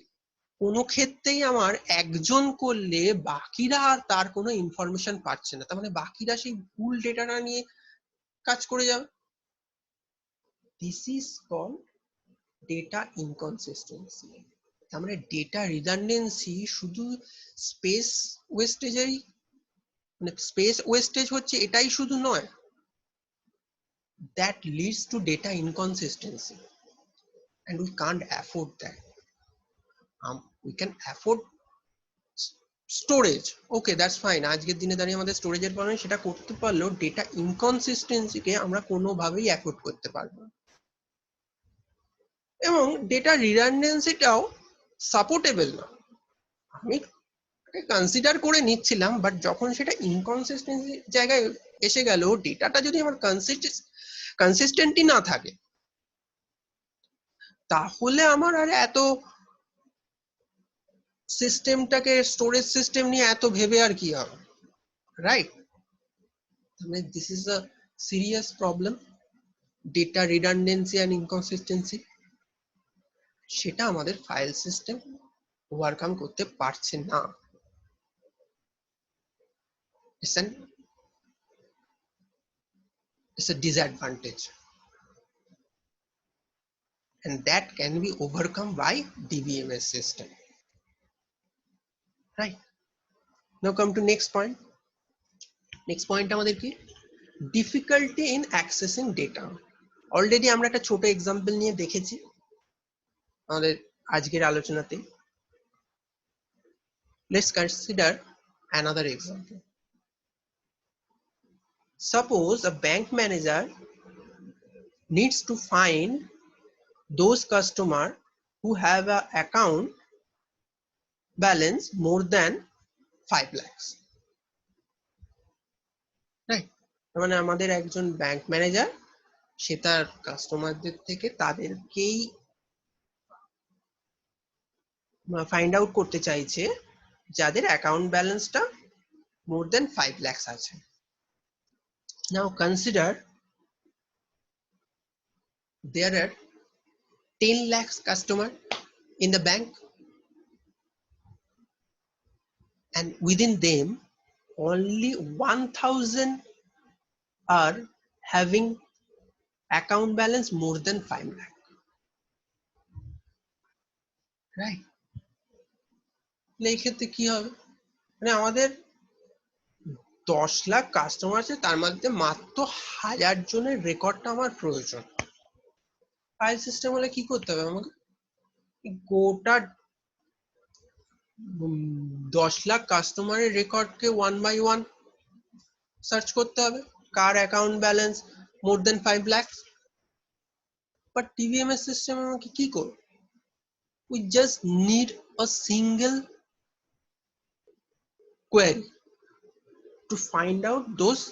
কোনো ক্ষেত্রেই আমার একজন করলে বাকিরা আর তার কোনো ইনফরমেশন পাচ্ছে না, তার মানে বাকিরা সেই ভুল ডেটাটা নিয়ে কাজ করে যাবে। This is called data inconsistency. তার মানে ডেটা রিডান্ডেন্সি শুধু স্পেস ওয়েস্টেজেই, মানে স্পেস ওয়েস্টেজ হচ্ছে এটাই শুধু নয়, that leads to data inconsistency and we can't afford that. We can afford storage, okay, that's fine, আজকের দিনে দাঁড়িয়ে আমাদের স্টোরেজের প্রবলেম, সেটা করতে পারলেও ডেটা ইনকনসিস্টেন্সি কে আমরা কোনোভাবেই অ্যাফোর্ড করতে পারবো না, এবং ডেটা রিডান্ডেন্সিটাও সাপোর্টেবল না। আমি কনসিডার করে নিচ্ছিলাম, বাট যখন সেটা ইনকনসিস্টেন্সি জায়গায় এসে গেল, ডেটাটা যদি আমার কনসিস্টেন্টই না থাকে, তাহলে আমার আর এত সিস্টেমটাকে, স্টোরেজ সিস্টেম নিয়ে এত ভেবে আর কি হবে, রাইট? মানে this is a serious problem, data redundancy and inconsistency. সেটা আমাদের ফাইল সিস্টেম ওভারকাম করতে পারছে না। It's a disadvantage, and that can be overcome by DBMS system, right? Now come to next point. Next point আমাদের কি? Difficulty in accessing data. Already আমরা একটা ছোট এক্সাম্পল নিয়ে দেখেছি আমাদের আজকের আলোচনাতে। Let's consider another example. Suppose a bank manager needs to find those customers who have an account balance more than 5 lakhs. Right? মানে আমাদের একজন ব্যাংক ম্যানেজার, সে তার কাস্টমারদের থেকে তাদেরকেই ফাইন্ড আউট করতে চাইছে যাদের অ্যাকাউন্ট ব্যালেন্সটা মোর দেন 5 lakhs আছে। নাও consider there are 10 lakhs customer in the bank, and within them only 1000 are having account balance more than 5 lakh, right? এই ক্ষেত্রে কি হবে? মানে আমাদের 10 লাখ কাস্টমার আছে, তার মধ্যে মাত্র 1000 জনের রেকর্ডটা আমার প্রয়োজন। ফাইল সিস্টেম হলে কি করতে হবে আমাকে? গোটা 10 লাখ কাস্টমারের রেকর্ডকে 1 by 1 সার্চ করতে হবে, কার account balance more than 5 lakhs। But DBMS system আমাকে কি করবে? We just need a single query to find out those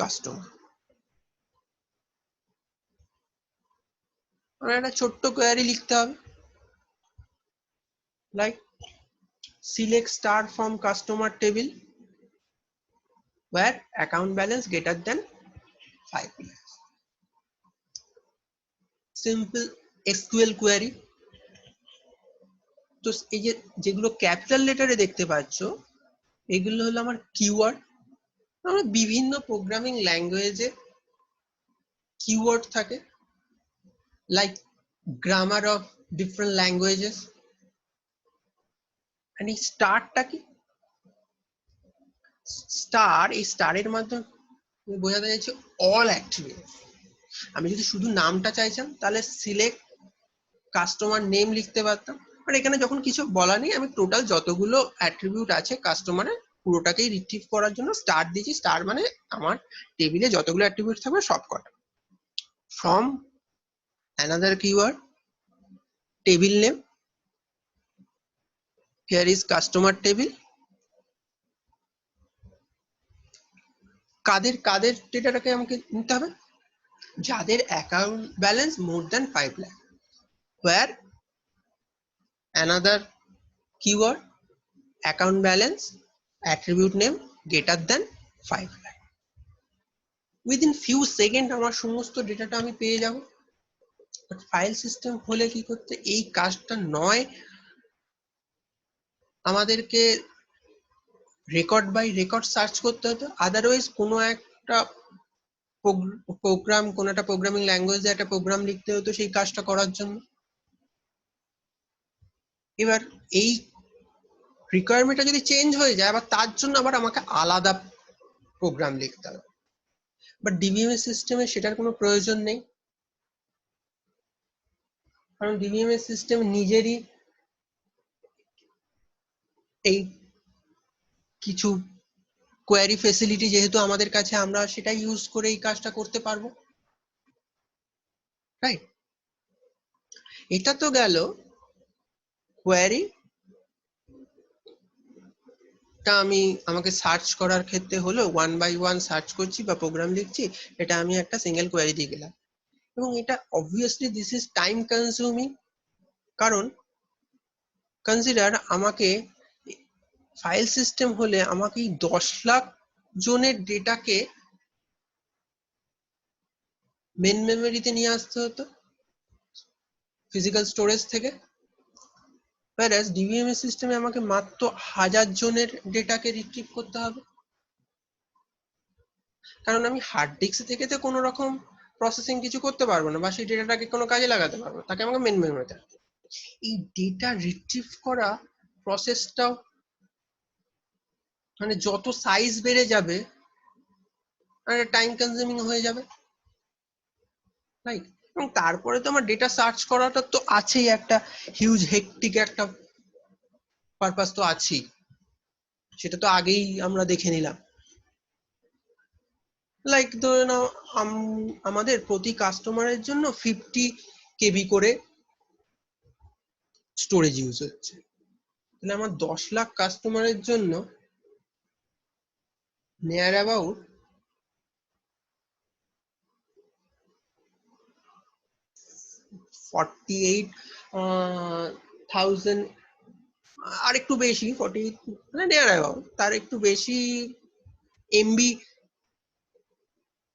customers. আমরা একটা ছোট্ট কোয়ারি লিখতে হবে, like select star from customer table where account balance greater than 5 lakhs. Simple SQL query. তো এই যে যেগুলো ক্যাপিটাল লেটারে দেখতে পাচ্ছ, এগুলো হলো আমার কিওয়ার্ড। আমরা বিভিন্ন প্রোগ্রামিং ল্যাঙ্গুয়েজে কিওয়ার্ড থাকে, like grammar of different languages. and এই স্টারটা কি? স্টার, এই স্টারের মাধ্যমে বোঝাতে চাইছি অল অ্যাট্রিবিউট। আমি যদি শুধু নামটা চাইতাম তাহলে সিলেক্ট কাস্টমার নেম লিখতে পারতাম, বাট এখানে যখন কিছু বলা নেই, আমি টোটাল যতগুলো অ্যাট্রিবিউট আছে কাস্টমারের পুরোটাকেই রিট্রিভ করার জন্য স্টার দিয়েছি। স্টার মানে আমার টেবিলে যতগুলো অ্যাট্রিবিউট থাকবে সব কটা। From another keyword table name, here is customer table. কাদের কাদের ডেটাটাকে আমাকে নিতে হবে? যাদের account balance more than 5 lakh, where another keyword account balance attribute name greater than 5 lakh. Within few seconds আমার সমস্ত ডেটাটা আমি পেয়ে যাব। বাট ফাইল সিস্টেম হলে কি করতে, এই কাজটা নয় আমাদেরকে রেকর্ড বাই রেকর্ড সার্চ করতে হতো, আদারওয়াইজ কোনো একটা প্রোগ্রাম, কোনো একটা প্রোগ্রামিং ল্যাঙ্গুয়েজে একটা প্রোগ্রাম লিখতে হতো সেই কাজটা করার জন্য। এবার এই রিকোয়ারমেন্টটা যদি চেঞ্জ হয়ে যায়, আবার তার জন্য আবার আমাকে আলাদা প্রোগ্রাম লিখতে হবে। বাট ডিবিএমএস সিস্টেমে সেটার কোনো প্রয়োজন নেই, কারণ ডিবিএমএস সিস্টেম নিজেরই এই কিছু কোয়ারি ফেসিলিটি যেহেতু আমাদের কাছে, আমরা সেটা ইউজ করে এই কাজটা করতে পারবো, রাইট? এটা তো গেল কোয়ারিটা কোডটা আমাকে সার্চ করার ক্ষেত্রে হলো 1 বাই 1 সার্চ করছি বা প্রোগ্রাম লিখছি, এটা আমি একটা সিঙ্গেল কোয়ারি দিয়ে গেলাম। এবং এটা obviously this is time consuming, কারণ কনসিডার আমাকে ফাইল সিস্টেম হলে আমাকে 10 লাখ জনের ডেটাকে মেন মেমোরিতে নিয়ে আসতে হতো ফিজিক্যাল স্টোরেজ থেকে, whereas ডিবিএমএস সিস্টেমে আমাকে মাত্র 1000 জনের ডেটাকে রিট্রিভ করতে হবে, কারণ আমি হার্ড ডিস্ক থেকে তো কোনো রকম প্রসেসিং কিছু করতে পারবো না বা সেই ডেটাটাকে কোনো কাজে লাগাতে পারবো, তাকে আমাকে মেন মেমোরিতে। এই ডেটা রিট্রিভ করা প্রসেসটাও মানে যত সাইজ বেড়ে যাবে টাইম কনজিউমিং হয়ে যাবে, রাইট? এবং তারপরে তো আমার ডেটা সার্চ করাটা তো আছেই, একটা হিউজ হেক্টিক একটা পারপাস তো আছেই, সেটা তো আগেই আমরা দেখে নিলাম। লাইক ধরে নাও আমাদের প্রতি কাস্টমারের জন্য 50 কেবি করে স্টোরেজ ইউজ হচ্ছে, তাহলে আমার 10 লাখ কাস্টমারের জন্য নিয়ার অ্যাবাউট 48,000, আর একটু বেশি 48 মানে নিয়ার অ্যাবাউট তার একটু বেশি এমবি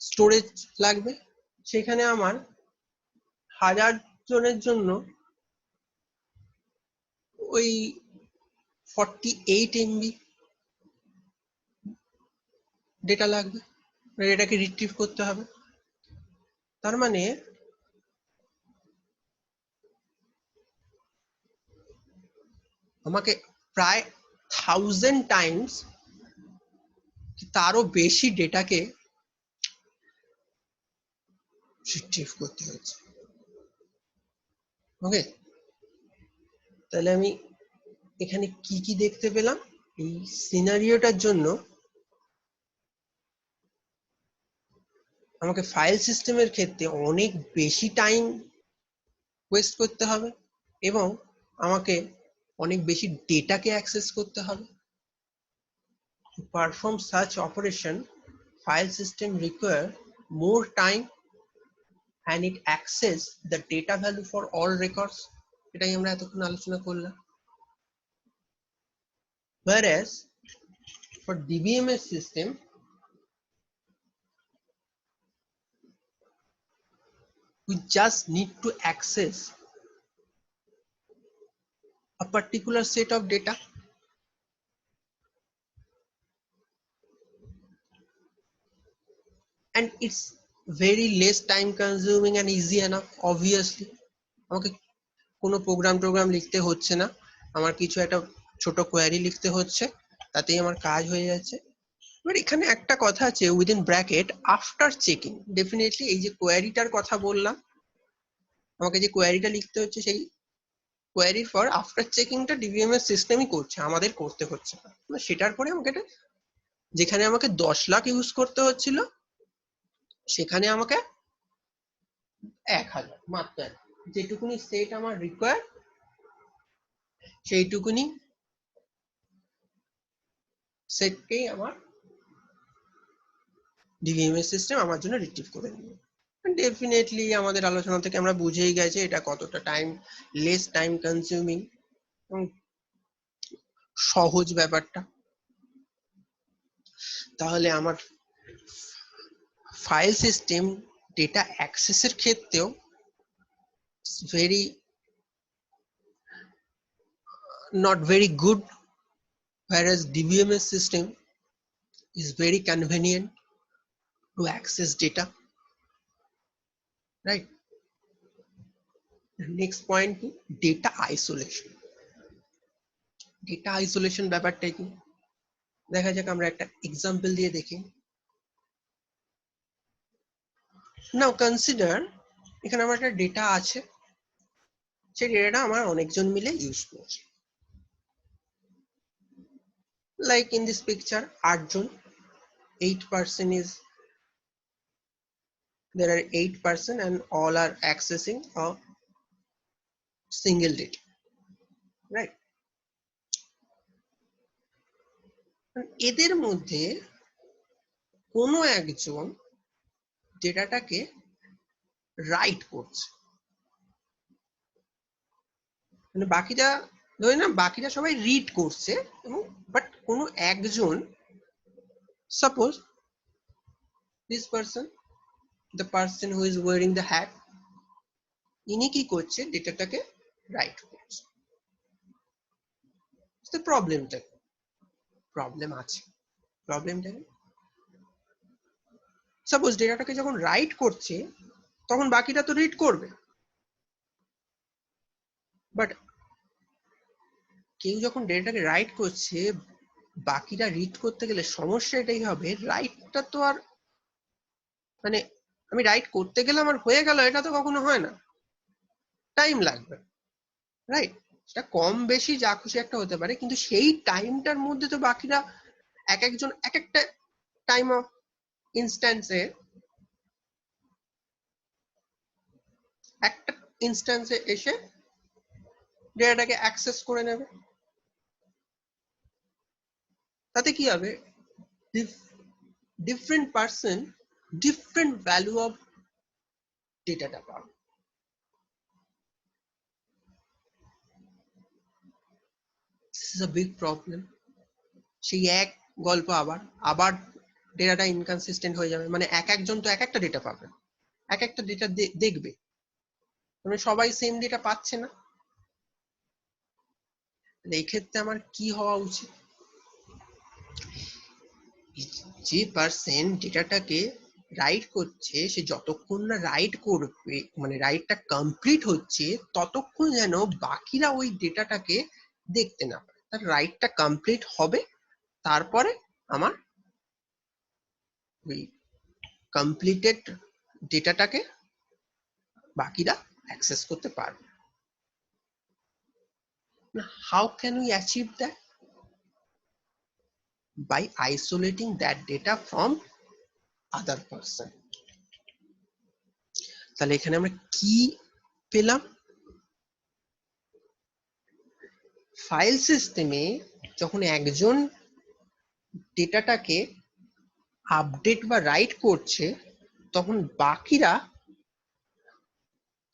স্টোরেজ লাগবে। সেখানে আমার 1000 জনের জন্য ওই 48 এমবি ডেটা লাগবে, এটাকে রিট্রিভ করতে হবে। তার মানে আমাকে প্রায় 1000 টাইমস তারও বেশি ডেটাকে রিট্রিভ করতে হচ্ছে। ওকে, তাহলে আমি এখানে কি কি দেখতে পেলাম? এই সিনারিওটার জন্য আমাকে ফাইল সিস্টেমের ক্ষেত্রে অনেক বেশি টাইম ওয়েস্ট করতে হবে এবং আমাকে অনেক বেশি ডেটাকে অ্যাক্সেস করতে হবে। To perform such operation, file system require more time and it access the data value for all records, এটাই আমরা এতক্ষণ আলোচনা করলাম। Whereas for DBMS system, we just need to access a particular set of data and it's very less time consuming and easy enough. Obviously আমাকে কোনো programme লিখতে হচ্ছে না, আমার কিছু একটা ছোট কোয়ারি লিখতে হচ্ছে, তাতেই আমার কাজ হয়ে যাচ্ছে। এবার এখানে একটা কথা আছে within bracket after checking, definitely এই যে কোয়ারিটার কথা বললাম, আমাকে যে কোয়ারিটা লিখতে হচ্ছে সেই কোয়ারির পর আফটার চেকিংটা ডিবিএমএস সিস্টেমই করছে, আমাদের করতে হচ্ছে না। সেটার পরে আমাকে এটা যেখানে আমাকে 10 লাখ ইউজ করতে হচ্ছিল সেখানে আমাকে 1000 মাত্র, যেটুকুনি সেট আমার রিকোয়ার সেইটুকুনি সেটকেই আমার ডিবিএমএস সিস্টেম আমার জন্য রিট্রিভ করে নেবে। ডেফিনেটলি আমাদের আলোচনা থেকে আমরা বুঝেই গেছি এটা কতটা লেস টাইম কনজিউমিং এবং সহজ ব্যাপারটা। তাহলে আমার ফাইল সিস্টেম ডেটা অ্যাক্সেসের ক্ষেত্রেও very not very good, whereas DBMS system is very convenient to access data, right? Next point, data isolation. Data isolation ব্যাপারটা কি দেখা যাক, আমরা একটা এক্সাম্পল দিয়ে দেখি। নাও কনসিডার এখানে আমার একটা ডেটা আছে, সেই ডেটাটা আমার অনেকজন মিলে ইউজ করছে। Like in this picture 8 John, 8% is there are 8% and all are accessing a single data, right? এদের মধ্যে কোনো একজন ডেটাটাকে রাইট করছে, মানে বাকিরা ধরে না বাকিরা সবাই রিড করছে, এবং বাট কোনো একজন, suppose this person, the person who is wearing the hat, ইনি কি করছে, ডেটাটাকে রাইট করছে। তো প্রবলেমটা প্রবলেম আছে, প্রবলেমটা সাপোজ ডেটাটাকে যখন রাইট করছে তখন বাকিরা তো রিড করবে, বাট কেউ যখন ডেটাটাকে রাইট করছে বাকিরা রিড করতে গেলে সমস্যা এটাই হবে, রাইটটা তো আর মানে আমি রাইট করতে গেলাম আর হয়ে গেল, এটা তো কখনো হয় না, টাইম লাগবে, রাইট? সেটা কম বেশি যা খুশি একটা হতে পারে, কিন্তু সেই টাইমটার মধ্যে তো বাকিরা এক একজন এক একটা টাইম অফ ইনস্ট্যান্সে একটা ইনস্ট্যান্সে এসে ডেটাটাকে অ্যাক্সেস করে নেবে। তাতে কি হবে, different person different value of ডেটাটা পাবে। This is a big problem. সেই এক গল্প আবার আবার ডেটাটা ইনকনসিস্টেন্ট হয়ে যাবে, মানে এক একজন তো এক একটা ডেটা পাবে, এক একটা ডেটা দেখবে, মানে সবাই সেম ডেটা পাচ্ছে না। এই ক্ষেত্রে আমার কি হওয়া উচিত, যে পারসন ডেটাটাকে রাইট করছে সে যতক্ষণ না রাইট করবে, মানে রাইটটা কমপ্লিট হচ্ছে, ততক্ষণ যেন বাকিরা ওই ডেটাটাকে দেখতে না পারে। তার রাইটটা কমপ্লিট হবে, তারপরে আমার ওই কমপ্লিটেড ডেটাটাকে বাকিরা অ্যাক্সেস করতে পারবে। How can we achieve that? By isolating that data from other person. তাহলে এখানে আমরা কি পেলাম, ফাইল সিস্টেমে যখন একজন ডেটাটাকে আপডেট বা রাইট করছে তখন বাকিরা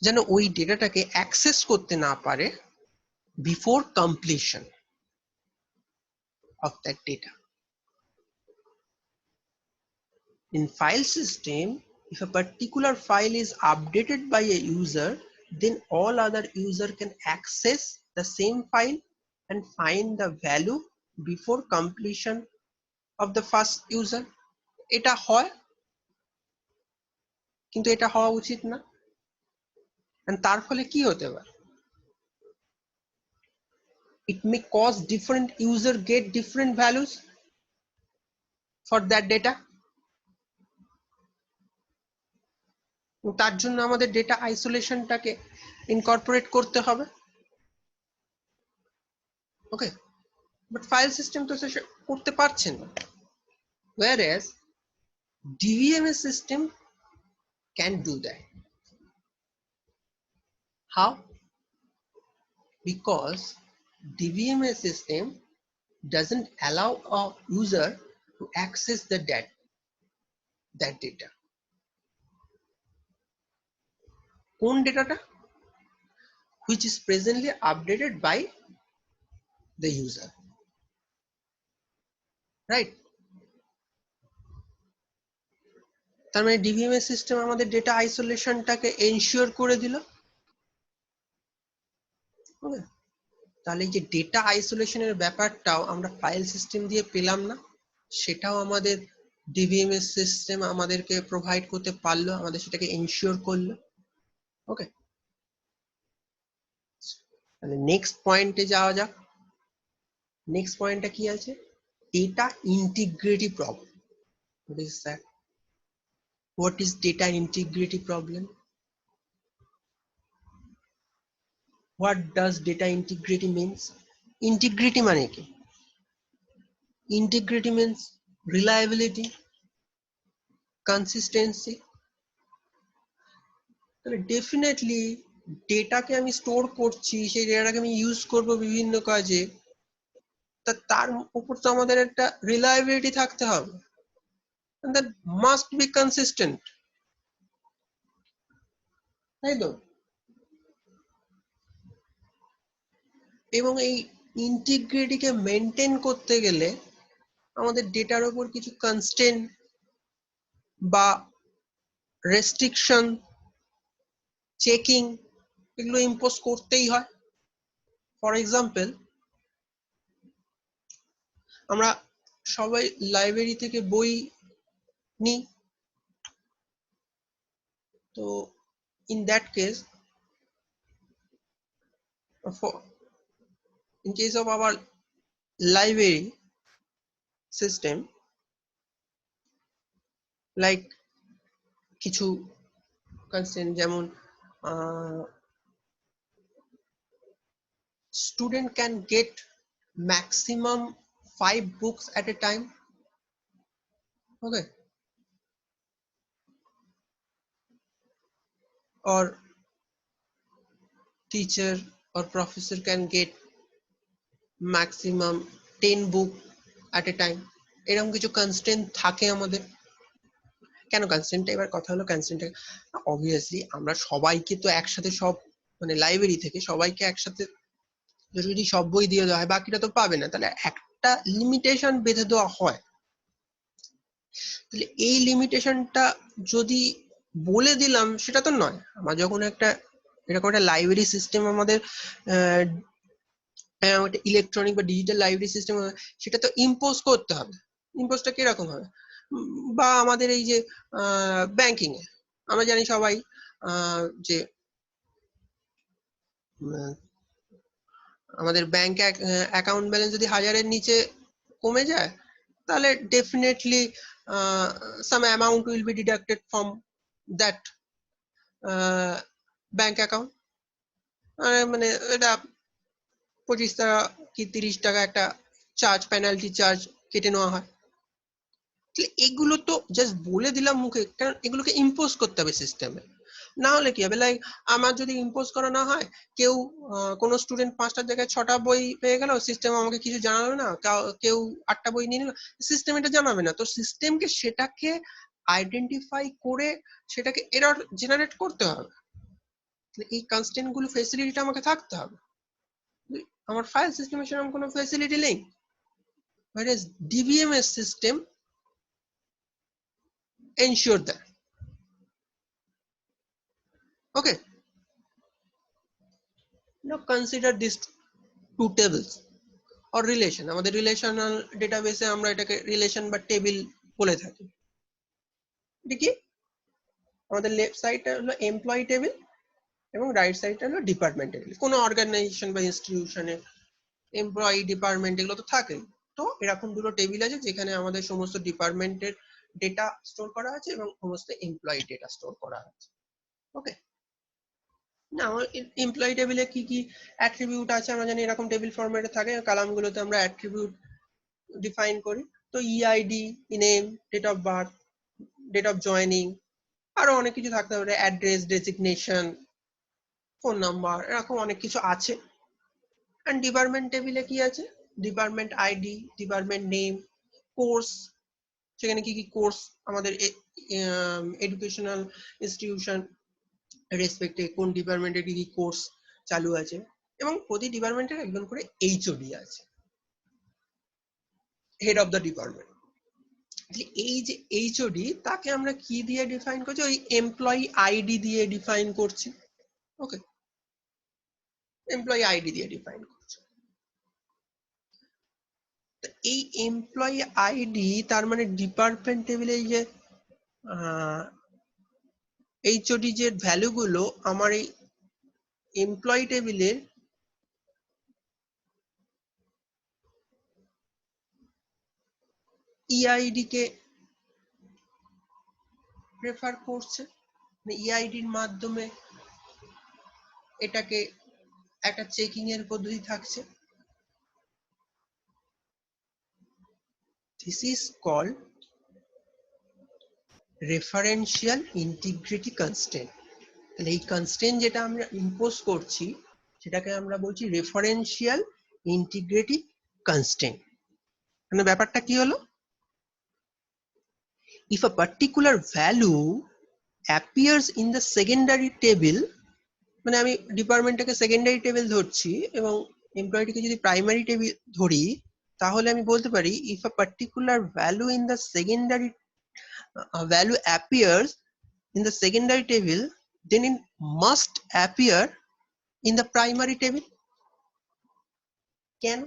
যেন ওই ডেটাটাকে অ্যাক্সেস করতে না পারে before completion of that data. In file system, if a particular file is updated by a user, then all other user can access the same file and find the value before completion of the first user. এটা হয়, কিন্তু এটা হওয়া উচিত না। তার ফলে কি হতে পারে, it may cause different user get different values for that data. তার জন্য আমাদের ডেটা আইসোলেশনটাকে ইনকর্পোরেট করতে হবে। ওকে, বাট ফাইল সিস্টেম তো সে করতে পারছে না, whereas DBMS system can do that. How? Because DBMS system doesn't allow a user to access that data. কোন ডেটাটা? Which is presently updated by the user, right? তার মানে DBMS system আমাদের data আইসোলেশনটাকে ensure করে দিল। ওকে, তাহলে যে ডেটা আইসোলেশনের ব্যাপারটাও আমরা ফাইল সিস্টেম দিয়ে পেলাম না, সেটাও আমাদের DBMS সিস্টেম আমাদেরকে প্রোভাইড করতে পারলো, আমাদের সেটাকে এনশিওর করলো। ওকে, তাহলে নেক্সট পয়েন্টে যাওয়া যাক। নেক্সট পয়েন্টটা কি আছে, data integrity problem. What is that? What is data integrity problem? What does data integrity means? Integrity মানে কি? Integrity means reliability, consistency. তাহলে ডেফিনেটলি ডেটাকে আমি স্টোর করছি, সেই ডেটাটাকে আমি ইউজ করব বিভিন্ন কাজে, তার উপর তো আমাদের একটা রিলায়েবিলিটি থাকতে হবে, and that must be consistent, তাই তো? এবং এই ইন্টিগ্রিটিকে মেনটেন করতে গেলে আমাদের ডেটার উপর কিছু কনস্ট্রেন্ট বা রেস্ট্রিকশন, চেকিং এগুলো ইম্পোজ করতেই হয়। ফর এক্সাম্পল, আমরা সবাই লাইব্রেরি থেকে বই নিই, তো in that case, in case of our library system, like কিছু কনস্ট্রেন্ট, যেমন student can get maximum 5 books at a time, okay, or teacher or professor can get maximum 10 book at a time, এরকম কিছু constraint থাকে আমাদের। কেন constraint? এবার কথা হলো কনস্ট্রেন্ট, অবভিয়াসলি আমরা সবাইকে তো একসাথে সব, মানে লাইব্রেরি থেকে সবাইকে একসাথে যদি সব বই দিয়ে দেওয়া হয়, বাকিটা তো পাবে না, তাহলে একটা লিমিটেশন বেঁধে দেওয়া হয়। তাহলে এই লিমিটেশনটা যদি বলে দিলাম, সেটা তো নয়। আমার যখন একটা এরকম একটা লাইব্রেরি সিস্টেম আমাদের ইলেকট্রনিক বা ডিজিটাল লাইব্রেরি সিস্টেম, সেটা তো ইম্পোজ করতে হবে। ইম্পোজটা কিরকম হবে? বা আমাদের এই যে ব্যাংকিং এ আমরা জানি সবাই যে আমাদের ব্যাংক অ্যাকাউন্ট ব্যালেন্স যদি 1000-এর নিচে কমে যায়, তাহলে definitely some amount will be deducted from that bank account. মানে এটা 25 টাকা কি 30 টাকা একটা চার্জ, পেনাল্টি চার্জ কেটে নেওয়া হয়। এগুলো তো জাস্ট বলে দিলাম মুখে, কারণ এগুলোকে ইম্পোজ করতে হবে সিস্টেমে। না হলে কি হবে, লাইক আমার যদি ইম্পোজ করা না হয়, কেউ কোনো স্টুডেন্ট 5টার জায়গায় 6টা বই পেয়ে গেল, সিস্টেম আমাকে কিছু জানালো না, কেউ 8টা বই নিয়ে নিল, সিস্টেম এটা জানাবে না। তো সিস্টেমকে সেটাকে আইডেন্টিফাই করে সেটাকে এরর জেনারেট করতে হবে। এই কনস্ট্রেন্ট গুলো, ফ্যাসিলিটিটা আমাকে থাকতে হবে। আমার ফাইল সিস্টেমের সেরকম কোনো ফ্যাসিলিটি নেই, whereas DBMS system ensure that. Okay, now consider these two tables or relation. আমাদের রিলেশনাল ডেটাবেসে আমরা এটাকে রিলেশন বা টেবিল বলে থাকি। এটা কি? আমাদের লেফট সাইডটা হলো এমপ্লয়ি টেবিল এবং রাইট সাইডটা হলো ডিপার্টমেন্ট টেবিল। কোনো অর্গানাইজেশন বা ইনস্টিটিউশনে এমপ্লয়ি, ডিপার্টমেন্ট এগুলো তো থাকেই। তো এরকম দুটো টেবিল আছে যেখানে আমাদের সমস্ত ডিপার্টমেন্টের ডেটা স্টোর করা আছে এবং সমস্ত এমপ্লয়ি ডেটা স্টোর করা আছে। ওকে, না আমার এমপ্লয়ি টেবিলে কি কি অ্যাট্রিবিউট আছে আমরা জানি, এরকম টেবিল ফরম্যাটে থাকে, কলামগুলোতে আমরা অ্যাট্রিবিউট ডিফাইন করি। তো EID, name, date of birth, date of joining, আরো অনেক কিছু থাকতে পারে, অ্যাড্রেস, ডেসিগনেশন, ফোন নাম্বার, এরকম অনেক কিছু আছে। এন্ড ডিপার্টমেন্ট টেবিলে কি আছে? Department ID, department name, course, সেখানে কি কি কোর্স আমাদের এডুকেশনাল ইনস্টিটিউশন রেসপেক্টে কোন ডিপার্টমেন্টে কি কি কোর্স চালু আছে, এবং প্রতি ডিপার্টমেন্টের একজন করে এইচওডি আছে, হেড অফ দ্য ডিপার্টমেন্ট। এই যে এইচওডি, তাকে আমরা কি দিয়ে ডিফাইন করছি? ওই এমপ্লয়ি আইডি দিয়ে ডিফাইন করছি। ওকে, এমপ্লয়ি আইডি দিয়ে ডিফাইন করছি। এই এমপ্লয়ি আইডি তার মানে ডিপার্টমেন্ট টেবিলে এই যে এইচওডি যে ভ্যালুগুলো আমার এই এমপ্লয়ি টেবিলের ইআইডি কে রেফার করছে, ইআইডির মাধ্যমে এটাকে একটা চেকিং এর পদ্ধতি থাকছে। This is called referential integrity constraint. তাহলে এই কনস্ট্রেন্ট যেটা আমরা ইম্পোজ করছি সেটাকে আমরা বলছি রেফারেন্সিয়াল ইন্টিগ্রিটি কনস্ট্যান্ট। মানে ব্যাপারটা কি হলো, if a particular value appears in the secondary table, মানে আমি ডিপার্টমেন্টটাকে সেকেন্ডারি টেবিল ধরছি এবং এমপ্লয়িটিকে যদি প্রাইমারি টেবিল ধরি, তাহলে আমি বলতে পারি if a particular value in the secondary value appears in the secondary table, then it must appear in the primary table. কেন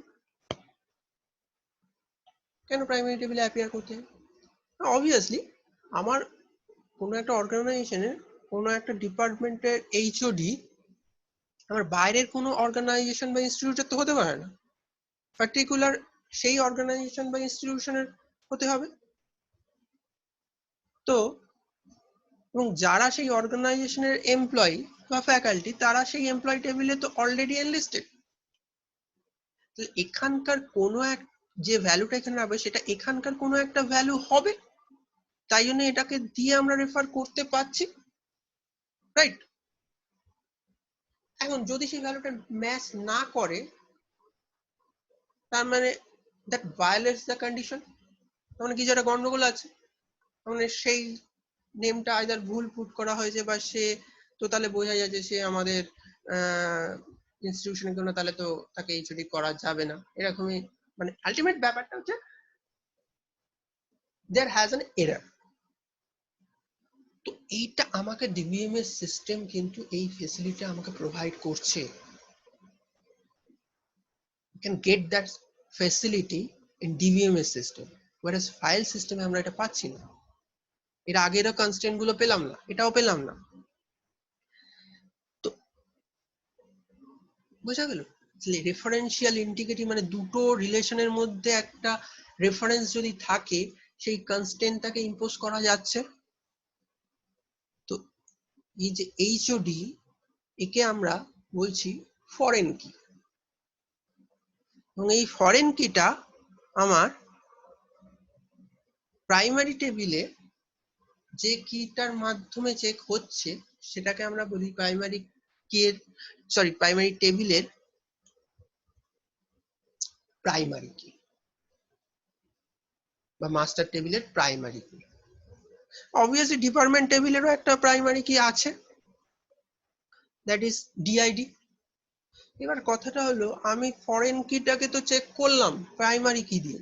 কেন প্রাইমারি টেবিলে অ্যাপিয়ার করতে হবে? অবভিয়াসলি আমার কোনো একটা অর্গানাইজেশনের কোনো একটা ডিপার্টমেন্টের এইচওডি আমার বাইরের কোনো অর্গানাইজেশন বা ইনস্টিটিউটের তো হতে পারে না, পার্টিকুলার সেই অর্গানাইজেশন বা ইনস্টিটিউশনের হতে হবে। তো এবং যারা সেই অর্গানাইজেশনের এমপ্লয়ি বা ফ্যাকাল্টি, তারা সেই এমপ্লয়ি টেবিলে তো অলরেডি এনলিস্টেড। এখানকার কোনো এক যে ভ্যালুটা এখানে রাখবে সেটা এখানকার কোনো একটা ভ্যালু হবে, তাই জন্য এটাকে দিয়ে আমরা রেফার করতে পারছি, রাইট? এখন যদি সেই ভ্যালুটা ম্যাচ না করে, তার মানে দ্যাট ভায়োলেটস দ্য কন্ডিশন, তার মানে কিছু একটা গন্ডগোল আছে, মানে সেই নেমটা আইদার ভুল পুট করা হয়েছে বা সে তো তাহলে বোঝা যাচ্ছে সে আমাদের ইনস্টিটিউশনের জন্য, তাহলে তো তাকে এইচওডি করা যাবে না, এরকমই। মানে আলটিমেট ব্যাপারটা হচ্ছে দেয়ার হ্যাজ অ্যান এরার। তো এইটা আমাকে ডিবিএমএস সিস্টেম কিন্তু এই ফেসিলিটি আমাকে প্রোভাইড করছে। You can get that facility in DBMS system, whereas file সিস্টেমে আমরা এটা পাচ্ছি না। এর আগেরও কনস্ট্যান্ট গুলো পেলাম না, এটাও পেলাম না। তো বোঝা গেল রেফারেন্সিয়াল ইন্টিগ্রিটি মানে দুটো রিলেশনের মধ্যে একটা রেফারেন্স যদি থাকে, সেই কনস্ট্যান্টটাকে ইম্পোজ করা যাচ্ছে। তো এই যে এইচওডি, একে আমরা বলছি ফরেন কি, এবং এই ফরেন কিটা আমার প্রাইমারি টেবিলে যে কিটার মাধ্যমে চেক হচ্ছে সেটাকে আমরা বলি প্রাইমারি প্রাইমারি টেবিলের প্রাইমারি কি বা মাস্টার টেবিলের প্রাইমারি কি। অবভিয়াসলি ডিপার্টমেন্ট টেবিলেরও একটা প্রাইমারি কি আছে, দ্যাট ইজ ডিআইডি। এবার কথাটা হলো, আমি ফরেন কিটাকে তো চেক করলাম প্রাইমারি কি দিয়ে,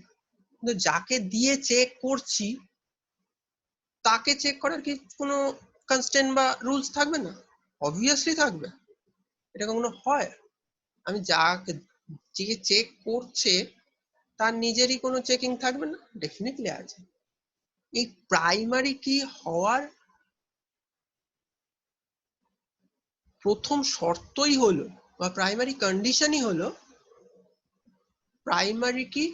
কিন্তু যাকে দিয়ে চেক করছি তাকে চেক করার কি কোনো কনস্ট্যান্ট বা রুলস থাকবে না? অবভিয়াসলি থাকবে। এটা কখনো হয়? আমি যাকে যে চেক করছে তার নিজেরই কোনো চেকিং থাকবে না? ডেফিনেটলি আছে। এই প্রাইমারি কি হওয়ার প্রথম শর্তই হলো বা প্রাইমারি কন্ডিশনই হলো প্রাইমারি কি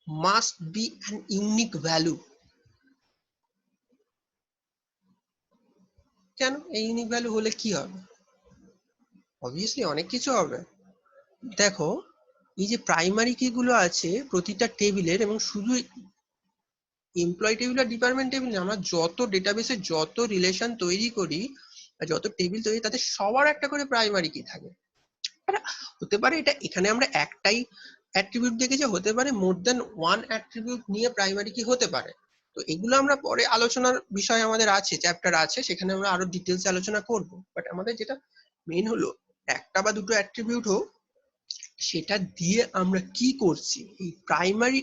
must be an unique value. কেন? এই ইউনিক ভ্যালু হলে কি হবে? অবভিয়াসলি অনেক কিছু হবে। দেখো, এই যে প্রাইমারি কি গুলো আছে প্রতিটা টেবিলের, এবং শুধু এমপ্লয়ি টেবিল আর ডিপার্টমেন্ট টেবিল না, আমরা যত ডেটাবেসে যত রিলেশন তৈরি করি আর যত টেবিল তৈরি, তাতে সবার একটা করে প্রাইমারি কি থাকে। হতে পারে এটা এখানে আমরা একটাই অ্যাট্রিবিউট দেখেছি, হতে পারে মোর দেন ওয়ান অ্যাট্রিবিউট নিয়ে প্রাইমারি কি হতে পারে। তো এগুলো আমরা পরে আলোচনার বিষয় আমাদের আছে, চ্যাপ্টার আছে, সেখানে আমরা আরো ডিটেলস আলোচনা করব। বাট আমাদের যেটা মেন হলো, একটা বা দুটো অ্যাট্রিবিউট হোক, সেটা দিয়ে আমরা কি করছি। এই প্রাইমারি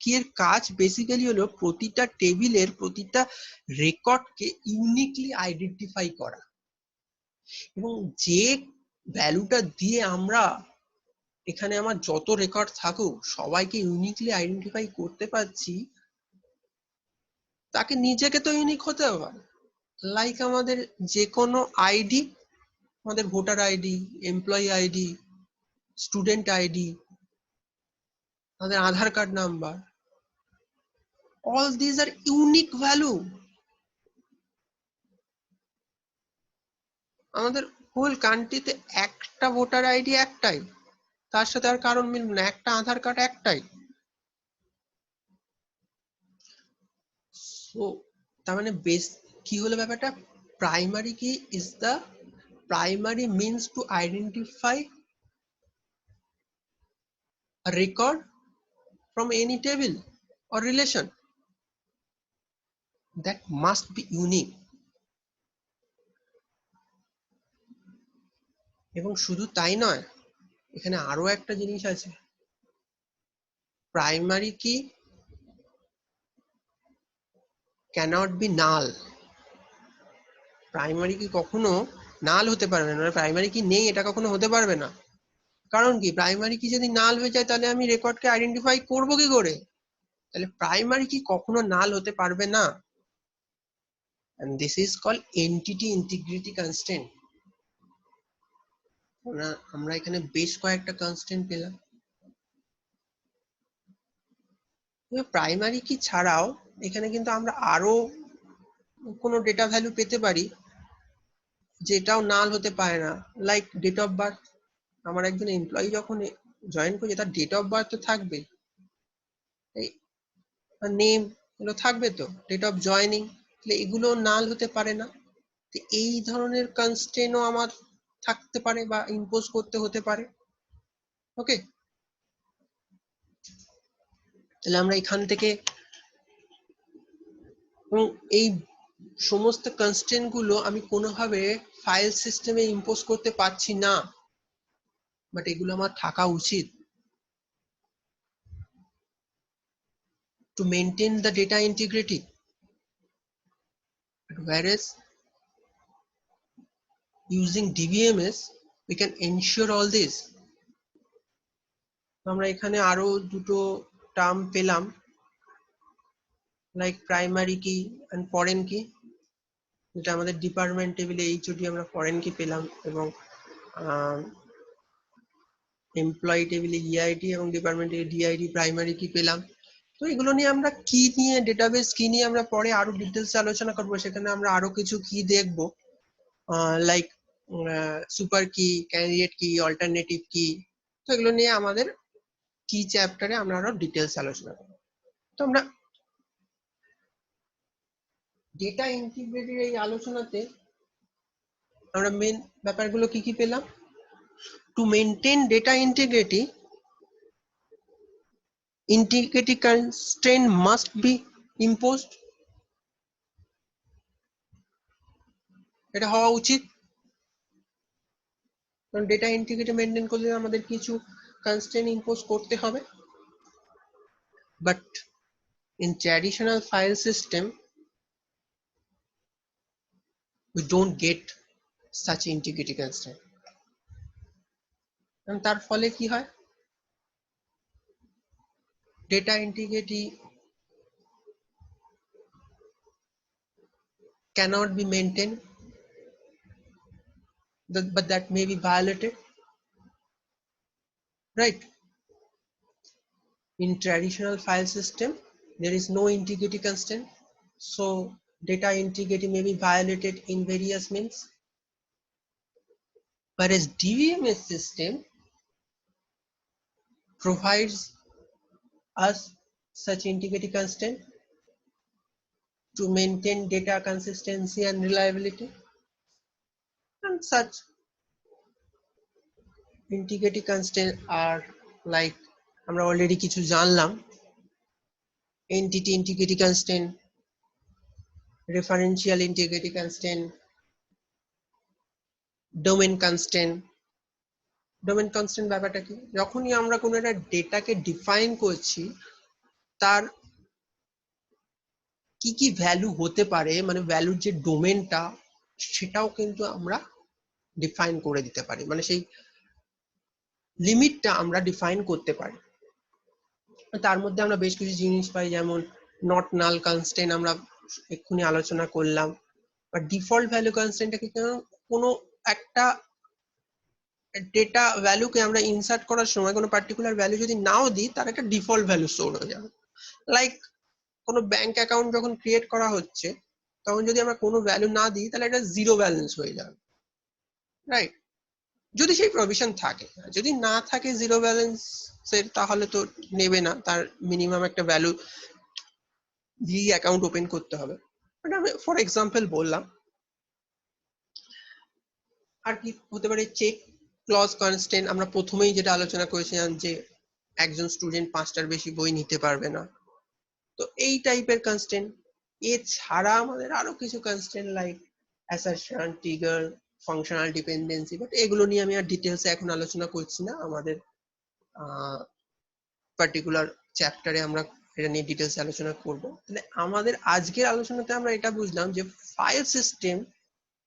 কি এর কাজ বেসিক্যালি হলো প্রতিটা টেবিলের প্রতিটা রেকর্ডকে ইউনিকলি আইডেন্টিফাই করা, এবং যে ভ্যালুটা দিয়ে আমরা এখানে আমার যত রেকর্ড থাকুক সবাইকে ইউনিকলি আইডেন্টিফাই করতে পারছি, তাকে নিজেকে তো ইউনিক হতে হবে। লাইক আমাদের যে কোনো আইডি, আমাদের voter ID, employee ID, student ID, আমাদের Aadhaar card number, all these are unique value. আমাদের হোল কান্ট্রিতে একটা ভোটার আইডি একটাই, তার সাথে আর কারণ মিলবে না, একটা আধার কার্ড একটাই। সো তার মানে বেস কি হলো ব্যাপারটা, প্রাইমারি কি is the primary means to identify a record from any table or relation that must be unique. এবং শুধু তাই নয়, এখানে আরো একটা জিনিস আছে, প্রাইমারি কি cannot be null. প্রাইমারি কি কখনো নাল হতে পারবে না, প্রাইমারি কি নেই এটা কখনো হতে পারবে না। কারণ কি, প্রাইমারি কি যদি নাল হয়ে যায় তাহলে আমি রেকর্ডকে আইডেন্টিফাই করব কি করে? তাহলে প্রাইমারি কি কখনো নাল হতে পারবে না। and this is called entity integrity constraint. আমরা এখানে বেশ কয়েকটা কনস্ট্যান্ট পেলাম। প্রাইমারি কি ছাড়াও এখানে কিন্তু আমরা আরো কোনো ডেটা ভ্যালু পেতে পারি যেটাও নাল হতে পারে না, লাইক ডেট অফ বার্থ। আমার একজন এমপ্লয়ি যখন জয়েন করছে তার ডেট অফ বার্থ তো থাকবে, নেম এগুলো থাকবে, তো ডেট অফ জয়নিং, এগুলো নাল হতে পারে না। এই ধরনের কনস্ট্রেন্টও আমার থাকতে পারে বা ইম্পোজ করতে হতে পারে। ওকে, তাহলে আমরা এখান থেকে এই সমস্ত কনস্ট্রেন্ট গুলো আমি কোনোভাবে ফাইল সিস্টেমে ইম্পোজ করতে পারছি না, বাট এগুলো আমার থাকা উচিত to maintain the data integrity. Whereas using DBMS we can ensure all this. আমরা এখানে আরো দুটো টার্ম পেলাম, লাইক প্রাইমারি কি এন্ড ফরেন কি, যেটা আমাদের ডিপার্টমেন্ট টেবিলে এইচওডি আমরা ফরেন কি পেলাম, এবং এমপ্লয়ি টেবিলে ইআইডি এবং ডিপার্টমেন্ট টেবিলে ডিআইডি প্রাইমারি কি পেলাম। তো এগুলো নিয়ে আমরা কি নিয়ে, ডেটাবেস কি নিয়ে আমরা পরে আরো ডিটেলস আলোচনা করবো। সেখানে আমরা আরো কিছু কি দেখবো, লাইক সুপার কি, ক্যান্ডিডেট কি, অল্টারনেটিভ কি। তো এগুলো নিয়ে আমাদের কি চ্যাপ্টারে আমরা আরো ডিটেলস আলোচনা করবো। তো আমরা ডেটা ইন্টিগ্রিটির এই আলোচনাতে আমরা মেন ব্যাপারগুলো কি কি পেলাম। To maintain data integrity, integrity constraint must be imposed. এটা হওয়া উচিত, কারণ ডেটা ইন্টিগ্রিটি মেনটেন করলে আমাদের কিছু কনস্ট্রেন্ট ইম্পোজ করতে হবে। But in traditional file system we don't get such integrity constraint, and তার ফলে কি হয়, data integrity cannot be maintained, but that may be violated, right? In traditional file system there is no integrity constraint, so data integrity may be violated in various means. Whereas DBMS system provides us such integrity constraint to maintain data consistency and reliability, and such integrity constraint are like আমরা already কিছু জানলাম, entity integrity constraint, referential integrity constraint, domain constraint. Domain constant ব্যাপারটা কি, যখনই আমরা কোনো একটা ডেটাকে define করছি তার কি কি ভ্যালু হতে পারে, মানে ভ্যালুর যে ডোমেনটা সেটাও কিন্তু আমরা ডিফাইন করে দিতে পারি, মানে সেই লিমিটটা আমরা ডিফাইন করতে পারি। তার মধ্যে আমরা বেশ কিছু জিনিস পাই, যেমন নট নাল কনস্ট্যান্ট আমরা এক্ষুনি আলোচনা করলাম, বা ডিফল্ট ভ্যালু কনস্ট্যান্টটাকে কোনো একটা ডেটা ভ্যালুকে আমরা ইনসার্ট করার সময় কোনো পার্টিকুলার ভ্যালু যদি নাও দিই তার একটা ডিফল্ট ভ্যালু স্টোর হয়ে যাবে। লাইক কোনো ব্যাংক অ্যাকাউন্ট যখন ক্রিয়েট করা হচ্ছে তখন যদি আমরা কোনো ভ্যালু না দিই তাহলে এটা জিরো ব্যালেন্স হয়ে যাবে, রাইট? যদি সেই প্রভিশন থাকে, যদি না থাকে জিরো ব্যালেন্সের তাহলে তো নেবে না, তার মিনিমাম একটা ভ্যালু দিয়ে অ্যাকাউন্ট ওপেন করতে হবে। আমি ফর এক্সাম্পল বললাম। আর কি হতে পারে, চেক ক্লজ কনস্ট্যান্ট, আমরা প্রথমেই যেটা আলোচনা করেছিলাম যে একজন স্টুডেন্ট 5টার বেশি বই নিতে পারবে না। তো এই টাইপের কনস্ট্রেন্ট। এছাড়া আমাদের আরো কিছু constraint like assertion, trigger, functional dependency, but এগুলো নিয়ে আমি আর ডিটেলসে এখন আলোচনা করছি না। আমাদের পার্টিকুলার চ্যাপ্টারে আমরা এটা নিয়ে ডিটেলসে আলোচনা করব। তাহলে আমাদের আজকের আলোচনাতে আমরা এটা বুঝলাম যে file system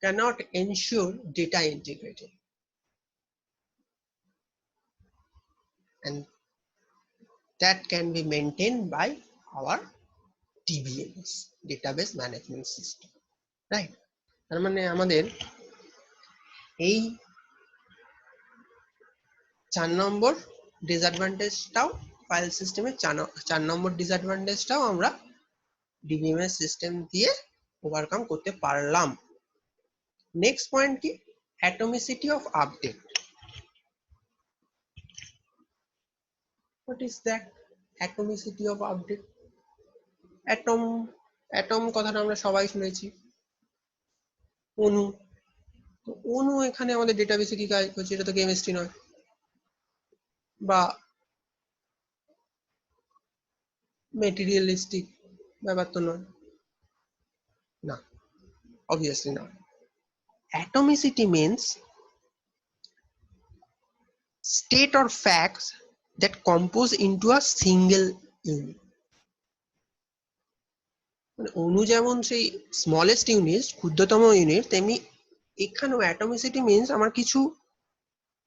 cannot ensure data integrity and that can be maintained by our DBMS, database management system, right? তার মানে আমাদের এই 4 নম্বর ডিসঅ্যাডভান্টেজটাও ফাইল সিস্টেমের 4 নম্বর ডিসঅ্যাডভান্টেজটাও আমরা ডিবিএমএস সিস্টেম দিয়ে ওভারকাম করতে পারলাম। নেক্সট পয়েন্ট কি? Atomicity of update. What is that? Atomicity of update. Atom কথাটা আমরা সবাই শুনেছি। অণু, তো অণু এখানে আমাদের ডেটাবেসে কি কাজ করছে? এটা তো কেমিস্ট্রি নয়, বা মেটেরিয়ালিস্টিক ব্যাপার তো নয়, না, obviously not. Atomicity means state or facts that compose into a single unit. মানে অণু যেমন সেই স্মলেস্ট ইউনিট, ক্ষুদ্রতম ইউনিট, তেমনি এখানেও অ্যাটমিসিটি মিন্স আমার কিছু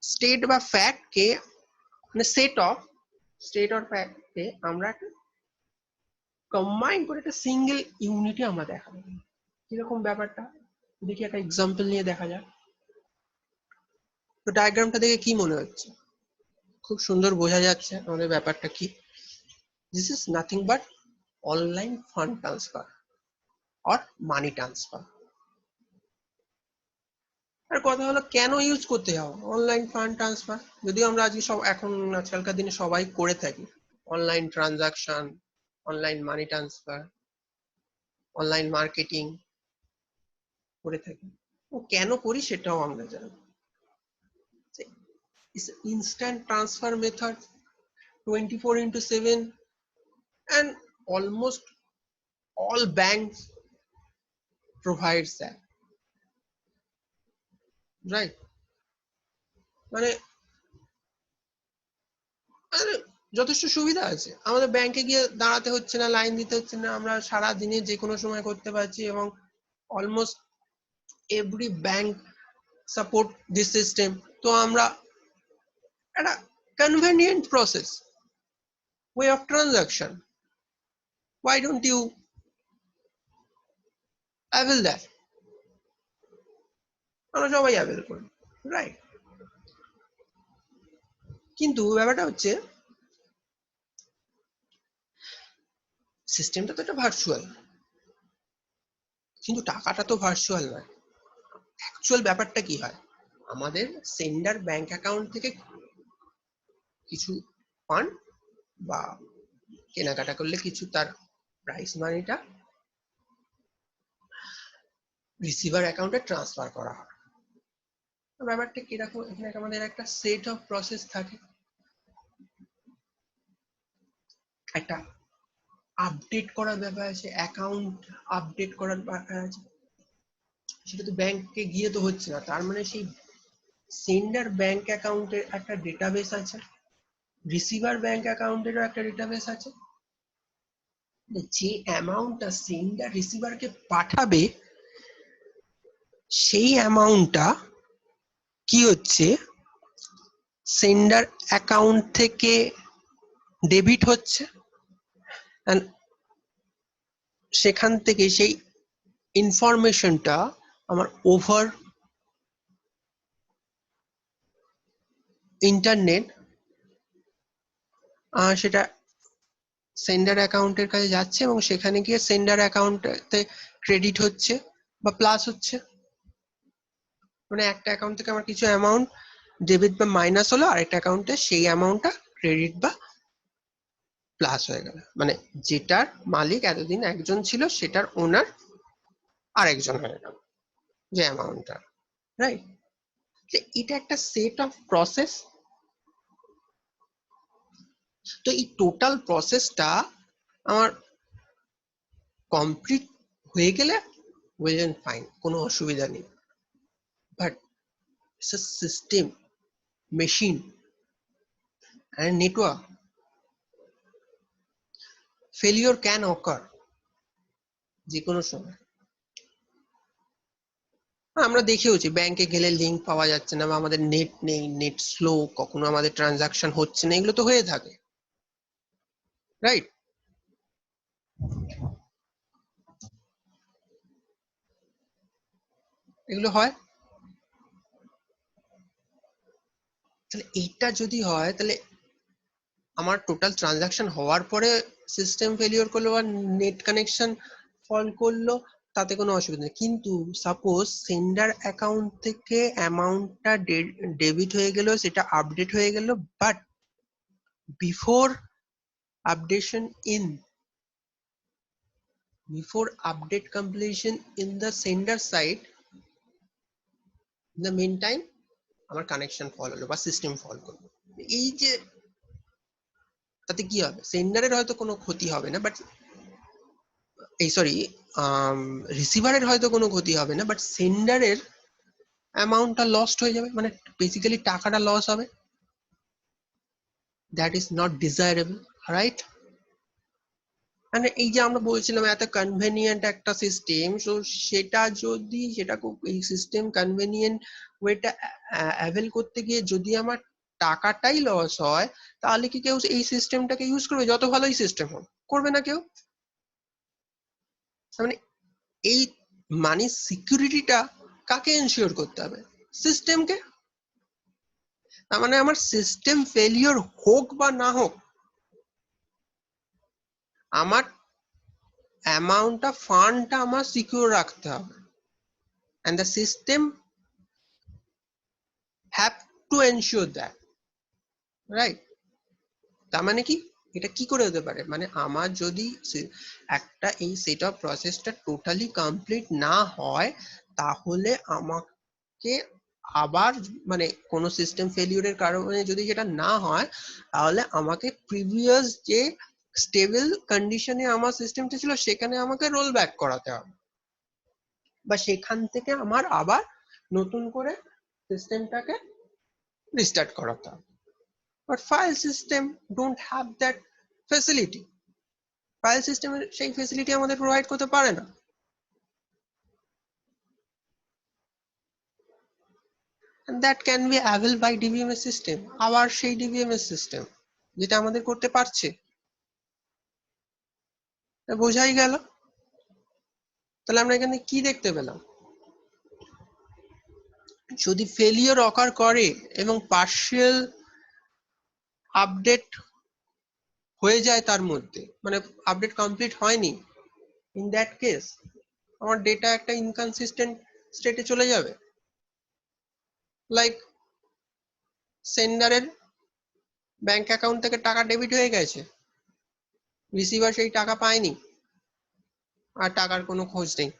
স্টেট বা ফ্যাক্ট কে, মানে সেট অর ফ্যাক্ট কে আমরা কম্বাইন করে একটা সিঙ্গেল ইউনিটে আমরা দেখাবো। কিরকম ব্যাপারটা দেখি, একটা এক্সাম্পল নিয়ে দেখা যাক। তো ডায়াগ্রামটা দেখে কি মনে হচ্ছে? খুব সুন্দর বোঝা যাচ্ছে আমাদের ব্যাপারটা কি। This is nothing but online fund transfer or money transfer. আর কথা হলো কেন ইউজ করতে হবে অনলাইন ফান্ড ট্রান্সফার? যদিও আমরা আজকে আজকালকার দিনে সবাই করে থাকি online transaction, online money transfer, online marketing করে থাকি। কেন করি সেটাও আমরা জানি। Instant transfer method 24/7 and almost all banks provides that, right? মানে যথেষ্ট সুবিধা আছে, আমাদের ব্যাংকে গিয়ে দাঁড়াতে হচ্ছে না, লাইন দিতে হচ্ছে না, আমরা সারা দিনে যে কোনো সময় করতে পারছি, এবং almost every bank support this system. তো আমরা একটা convenient process, way of transaction, why don't you avail that? আমরা সবাই অ্যাভেল করি, রাইট? কিন্তু ব্যাপারটা হচ্ছে সিস্টেমটা তো একটা ভার্চুয়াল, কিন্তু টাকাটা তো ভার্চুয়াল নয়। অ্যাকচুয়াল ব্যাপারটা কি হয়, আমাদের সেন্ডার ব্যাংক অ্যাকাউন্ট থেকে কিছু ফান্ড বা কেনাকাটা করলে কিছু তার প্রাইস মানিটা রিসিভার অ্যাকাউন্টে ট্রান্সফার করা হয়। ব্যাপারটা কিরকম, এখানে আমাদের একটা সেট অফ প্রসেস থাকে, একটা আপডেট করার ব্যাপার আছে, অ্যাকাউন্ট আপডেট করার ব্যাপার আছে, সেটা তো ব্যাংকে গিয়ে তো হচ্ছে না। তার মানে সেই সেন্ডার ব্যাংক অ্যাকাউন্টের একটা ডেটাবেস আছে, রিসিভার ব্যাংক অ্যাকাউন্টেরও একটা ডেটাবেস আছে। যে অ্যামাউন্টটা সেন্ডার রিসিভারকে পাঠাবে, সেই অ্যামাউন্টটা কি হচ্ছে, সেন্ডার অ্যাকাউন্ট থেকে ডেবিট হচ্ছে, সেখান থেকে সেই ইনফরমেশনটা আমার ওভার ইন্টারনেট সেটা সেন্ডার অ্যাকাউন্টের কাছে যাচ্ছে, এবং সেখানে গিয়ে সেন্ডার অ্যাকাউন্টে ক্রেডিট হচ্ছে বা প্লাস হচ্ছে। মানে একটা অ্যাকাউন্ট থেকে আমার কিছু অ্যামাউন্ট ডেবিট বা মাইনাস হলো, আরেকটা অ্যাকাউন্টে সেই অ্যামাউন্টটা ক্রেডিট বা প্লাস হয়ে গেল। মানে যেটার মালিক এতদিন একজন ছিল, সেটার ওনার আরেকজন হয়ে গেল যে অ্যামাউন্টটা, রাইট? এটা একটা সেট অফ প্রসেস তো এই টোটাল প্রসেসটা আমার কমপ্লিট হয়ে গেলে ওয়েল এন্ড ফাইন, কোনো অসুবিধা নেই। But it's a system, machine and network. Failure can occur যে কোনো সময়। আমরা দেখেওছি ব্যাংকে গেলে লিঙ্ক পাওয়া যাচ্ছে না, বা আমাদের নেট নেই, নেট স্লো, কখনো আমাদের ট্রানজাকশন হচ্ছে না, এগুলো তো হয়ে থাকে, রাইট? এগুলো হয়। তাহলে এইটা যদি হয়, তাহলে আমার টোটাল ট্রানজাকশন হওয়ার পরে সিস্টেম ফেলিওর করলো বা নেট কানেকশন ফল করলো, তাতে কোনো অসুবিধা নেই। কিন্তু সাপোজ সেন্ডার অ্যাকাউন্ট থেকে অ্যামাউন্টটা ডেবিট হয়ে গেল, সেটা আপডেট হয়ে গেল, but before updation in before update completion in the sender side, in the meantime আমার কানেকশন ফল হলো বা সিস্টেম ফল করলো। এই যে তাতে কি হবে, সেন্ডারের হয়তো কোনো ক্ষতি হবে না, বাট এই সরি রিসিভারের হয়তো কোনো ক্ষতি হবে না, বাট সেন্ডারের অ্যামাউন্টটা লস্ট হয়ে যাবে, মানে বেসিক্যালি টাকাটা লস হবে। That is not desirable, right? মানে এই যে আমরা বলছিলাম এত কনভেনিয়েন্ট একটা সিস্টেম, সো সেটা যদি এই সিস্টেম কনভেনিয়েন্ট ওয়েটা অ্যাভেল করতে গিয়ে যদি আমার টাকাটাই লস হয়, তাহলে কি কেউ এই সিস্টেমটাকে ইউজ করবে? যত ভালোই সিস্টেম হোক, করবে না কেউ। মানে এই মানি সিকিউরিটিটা কাকে এনশিওর করতে হবে? সিস্টেমকে। তার মানে আমার সিস্টেম ফেলিওর হোক বা না হোক, আমার অ্যামাউন্টটা, ফান্ডটা আমার সিকিউর রাখতে হবে, and the system have to ensure that, right? তার মানে কি, এটা কি করে হতে পারে, মানে আমার যদি একটা এই সেট আপ প্রসেসটা টোটালি কমপ্লিট না হয়, তাহলে আমাকে আবার, মানে কোনো সিস্টেম ফেলিউরের কারণে যদি সেটা না হয়, তাহলে আমাকে প্রিভিয়াস যে স্টেবল কন্ডিশনে আমার সিস্টেমটা ছিল সেখানে আমাকে রোল ব্যাক করাতে হবে, বা সেখান থেকে আমার আবার নতুন করে সিস্টেমটাকে রিস্টার্ট করাতে হবে। But file system don't have that facility. File সিস্টেমের সেই ফেসিলিটি আমাদের প্রোভাইড করতে পারে না। And that can be availed by DBMS system, আবার সেই DBMS সিস্টেম যেটা আমাদের করতে পারছে। বোঝাই গেল। তাহলে আমরা এখানে কি দেখতে পেলাম, যদি ফেলিওর অকার করে এবং পার্শিয়াল আপডেট হয়ে যায় তার মধ্যে, মানে আপডেট কমপ্লিট হয়নি, ইন দ্যাট কেস আমার ডেটা একটা ইনকনসিস্টেন্ট স্টেটে চলে যাবে। লাইক সেন্ডারের ব্যাংক অ্যাকাউন্ট থেকে টাকা ডেবিট হয়ে গেছে, রিসিভার সেই টাকা পায়নি, আর টাকার কোনো খোঁজ নেই,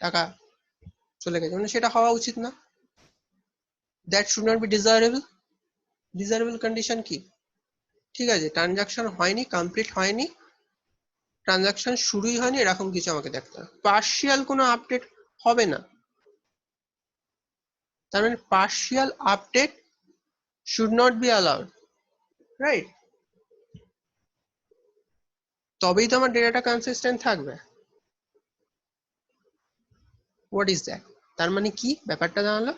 টাকা চলে গেছে, মানে সেটা হওয়া উচিত না। That should not be desirable. Desirable condition কি? ঠিক আছে, ট্রানজাকশন হয়নি, কমপ্লিট হয়নি, ট্রানজাকশন শুরুই হয়নি, এরকম কিছু আমাকে দেখতে হবে। পার্শিয়াল কোনো আপডেট হবে না, তার মানে partial update should not be allowed, right? তবেই তো আমার ডেটাটা কনসিস্টেন্ট থাকবে। What is that? তার মানে কি ব্যাপারটা জানালো,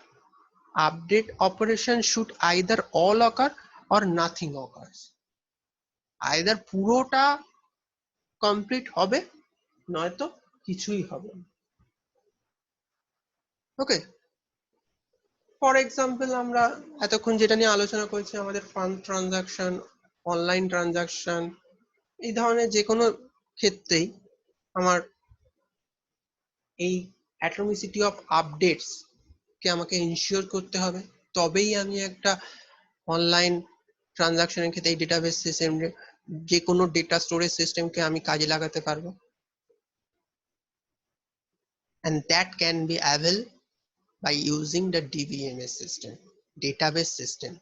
update operation should either all ochre or nothing occurs. Either পুরোটা কমপ্লিট হবে, নয়তো কিছুই হবে না। ওকে, ফর এক্সাম্পল আমরা এতক্ষণ যেটা নিয়ে আলোচনা করেছি, আমাদের ফান্ড ট্রানজাকশন, অনলাইন ট্রানজাকশন, এই ধরনের যে কোনো ক্ষেত্রেই আমার এই অ্যাটমিসিটি অফ আপডেটস কে আমাকে ইনশিওর করতে হবে, তবেই আমি একটা অনলাইন ট্রানজাকশনের ক্ষেত্রে এই ডেটাবেস সিস্টেম, যে কোনো ডেটা স্টোরেজ সিস্টেমকে আমি কাজে লাগাতে পারবো। and that can be availed by using the DBMS system, database system.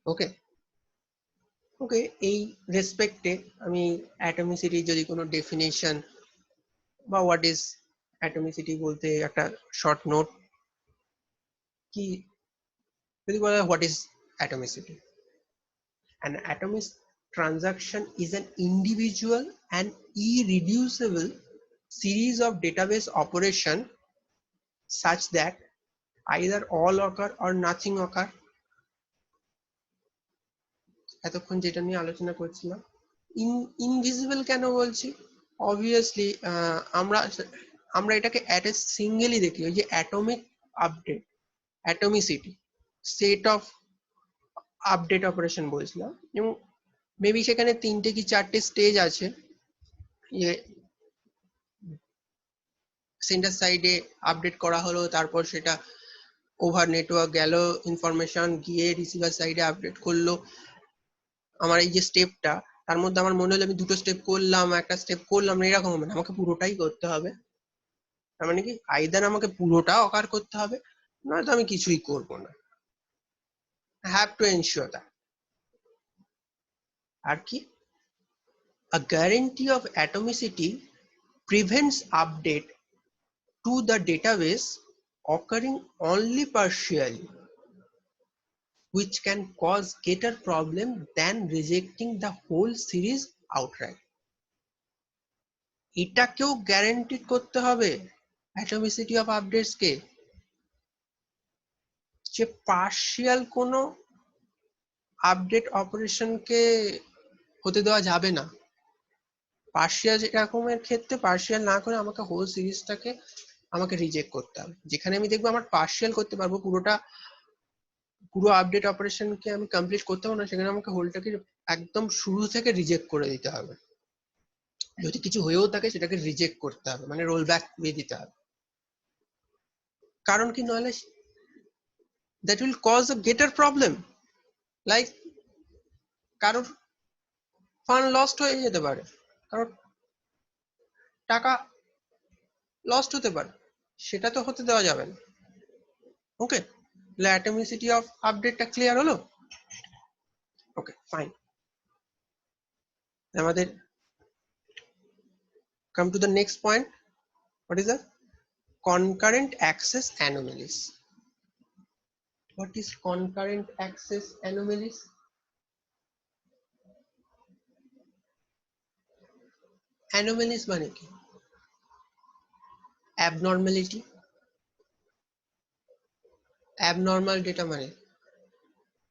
Okay, ওকে, এই রেসপেক্টে আমি অ্যাটমিসিটি যদি কোনো ডেফিনেশন বা হোয়াট ইজ অ্যাটমিসিটি বলতে একটা শর্ট নোট কি যদি বলা হয়, what is atomicity? An atomic transaction is an individual and irreducible series of database operation such that either all occur or nothing occur. এতক্ষণ যেটা নিয়ে আলোচনা করছিলাম, ইনভিজিবল কেন বলছি? অবভিয়াসলি আমরা আমরা এটাকে অ্যাট এ সিঙ্গেলই দেখি, ওই যে atomic update, atomicity, set of update operation বলছিলাম, এবং মেবি সেখানে 3টে কি 4টে স্টেজ আছে। ইয়ে সেন্টার সাইডে আপডেট করা হলো, তারপর সেটা ওভার নেটওয়ার্ক গেল, ইনফরমেশন গিয়ে রিসিভার সাইডে আপডেট করলো। আমার এই যে স্টেপটা, তার মধ্যে আমার মনে হলো আমি 2টো স্টেপ করলাম, একটা স্টেপ করলাম না, এরকম হবে না, আমাকে পুরোটাই করতে হবে। তার মানে কি, আইদার আমাকে পুরোটা অকার করতে হবে, নয়তো আমি কিছুই করব না। I have to ensure that. আর কি, a guarantee of atomicity prevents update to the database occurring only partially, which can cause greater problem than rejecting the whole series outright. এটাকেও গ্যারান্টি করতে হবে অ্যাটমিসিটি অফ আপডেটস কে, যে partial কোনো update অপারেশনকে হতে দেওয়া যাবে না। পার্শিয়াল এরকমের ক্ষেত্রে পার্শিয়াল না করে আমাকে হোল সিরিজটাকে আমাকে রিজেক্ট করতে হবে। যেখানে আমি দেখবো আমার পার্শিয়াল করতে পারবো, পুরো আপডেট অপারেশনকে আমি কমপ্লিট করতে পারবো না, সেখানে আমাকে হোলটাকে একদম শুরু থেকে রিজেক্ট করে দিতে হবে। যদি কিছু হয়েও থাকে সেটাকে রিজেক্ট করতে হবে, মানে রোল ব্যাক করে দিতে হবে। কারণ কি, নইলে that will cause a greater problem, like কারোর ফান্ড লস্ট হয়ে যেতে পারে, কারোর টাকা লস্ট হতে পারে, সেটা তো হতে দেওয়া যাবে না। ওকে, তাহলে অ্যাটমিসিটি অফ আপডেটটা ক্লিয়ার হলো? ওকে, ফাইন। আমাদের come to the next point. What is the concurrent access anomalies? What is concurrent access anomalies? Anomalies মানে কি? Abnormality, abnormal data মানে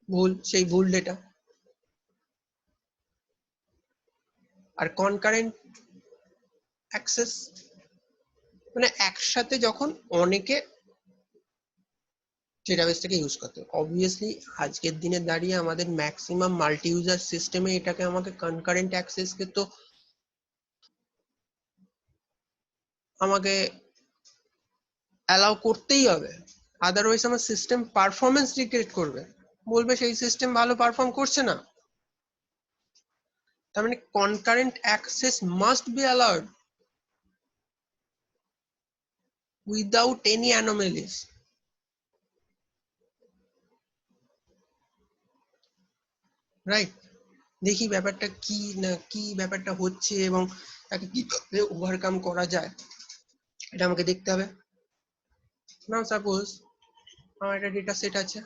ভুল, সেই ভুল ডেটা। আর কনকারেন্ট অ্যাক্সেস মানে একসাথে যখন অনেকে ডেটাবেসটাকে ইউজ করতে। অবভিয়াসলি আজকের দিনে দাঁড়িয়ে আমাদের ম্যাক্সিমাম মাল্টি ইউজার সিস্টেমে এটাকে আমাকে কনকারেন্ট অ্যাক্সেসকে তো আমাকে অ্যালাউ করতেই হবে, আদারওয়াইজ আমার সিস্টেম পারফরমেন্স ডিগ্রেড করবে, বলবে সেই সিস্টেম ভালো পারফর্ম করছে না। তার মানে concurrent access must be allowed without any anomalies. Right, দেখি ব্যাপারটা কি না কি ব্যাপারটা হচ্ছে এবং তাকে কিভাবে ওভারকাম করা যায়, এটা আমাকে দেখতে হবে। নাও সাপোজ আমার একটা ডেটা সেট আছে,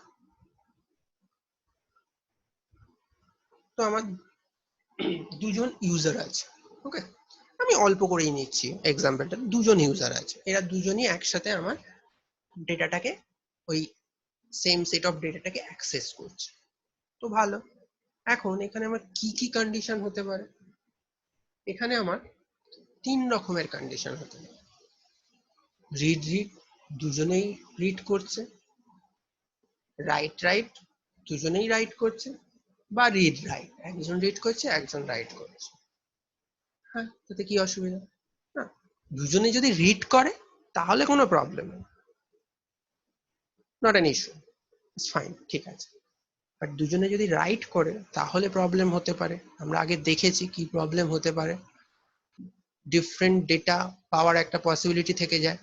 তো আমার 2জন ইউজার আছে। ওকে, আমি অল্প করেই নিচ্ছি এক্সাম্পলটা, 2জন ইউজার আছে, এরা 2জনই একসাথে আমার ডেটাটাকে, ওই সেম সেট অফ ডেটাটাকে অ্যাক্সেস করছে। তো ভালো, এখন এখানে আমার কি কি কন্ডিশন হতে পারে? এখানে আমার 3 রকমের কন্ডিশন হতে পারে। রিড রিড, দুজনেই রিড করছে, রাইট রাইট, দুজনেই রাইট করছে, বা রিড রাইট, একজন রিড করছে একজন রাইট করছে। হ্যাঁ, তাতে কি অসুবিধা? না, দুজনে যদি রিড করে তাহলে কোনো প্রবলেম নেই, not an issue, it's fine, ঠিক আছে। বাট দুজনে যদি রাইট করে তাহলে প্রবলেম হতে পারে। আমরা আগে দেখেছি কি প্রবলেম হতে পারে, ডিফারেন্ট ডেটা পাওয়ার একটা পসিবিলিটি থেকে যায়।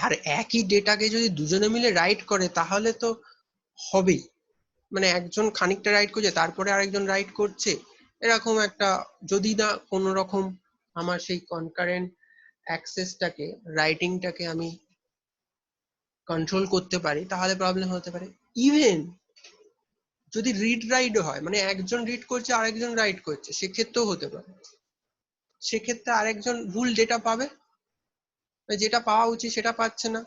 আর একই ডেটাকে যদি দুজনে মিলে রাইট করে তাহলে তো হবেই, মানে একজন খানিকটা রাইট করছে তারপরে আরেকজন রাইট করছে, এরকম একটা, যদি না কোনো রকম আমার সেই কনকারেন্ট অ্যাক্সেসটাকে, রাইটিংটাকে আমি কন্ট্রোল করতে পারি, তাহলে প্রবলেম হতে পারে। ইভেন যদি রিড রাইটও হয়, মানে একজন রিড করছে আরেকজন রাইট করছে, সেক্ষেত্রেও হতে পারে। সেক্ষেত্রে আরেকজন ভুল ডেটা পাবে, যেটা পাওয়া উচিত সেটা পাচ্ছে না,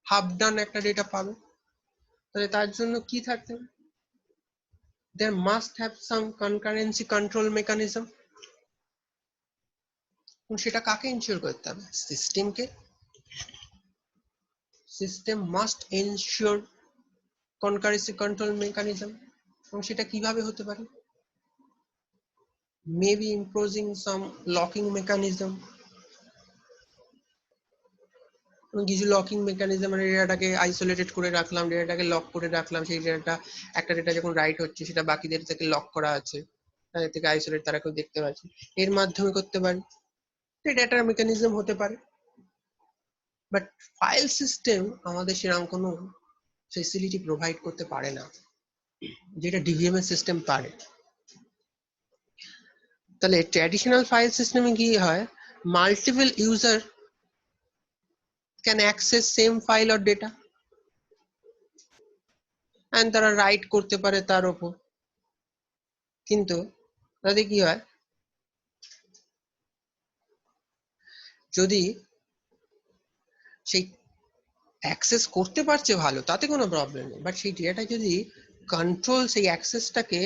হাফ ডান একটা ডেটা পাবে। তাহলে তার জন্য কি থাকতে হবে? there must have some concurrency control mechanism. সেটা কাকে ইনশিওর করতে হবে? সিস্টেমকে। System must ensure concurrency control mechanism, এবং সেটা কিভাবে হতে পারে? maybe imposing some locking mechanism, কিছু লকিং মেকানিজম, মানে ডেটাটাকে আইসোলেটেড করে রাখলাম, ডেটাটাকে লক করে রাখলাম, সেই ডেটা, একটা ডেটা যখন রাইট হচ্ছে সেটা বাকিদের থেকে লক করা আছে, তাদের থেকে আইসোলেট, তারা কেউ দেখতে পাচ্ছে, এর মাধ্যমে করতে পারি। ডেটার মেকানিজম হতে পারে। বাট ফাইল সিস্টেম আমাদের সেরকম কোনো ফেসিলিটি প্রোভাইড করতে পারে না, যেটা ডিভিএমএস সিস্টেম পারে। তাহলে ট্র্যাডিশনাল ফাইল সিস্টেমে কি হয়? Multiple user can access same file or data, and তারা রাইট করতে পারে তার উপর। কিন্তু তাতে কি হয়, যদি সেই অ্যাক্সেস করতে পারছে ভালো, তাতে কোনো প্রবলেম নেই, বাট সেই ডেটাটা যদি কন্ট্রোল, সেই অ্যাক্সেসটাকে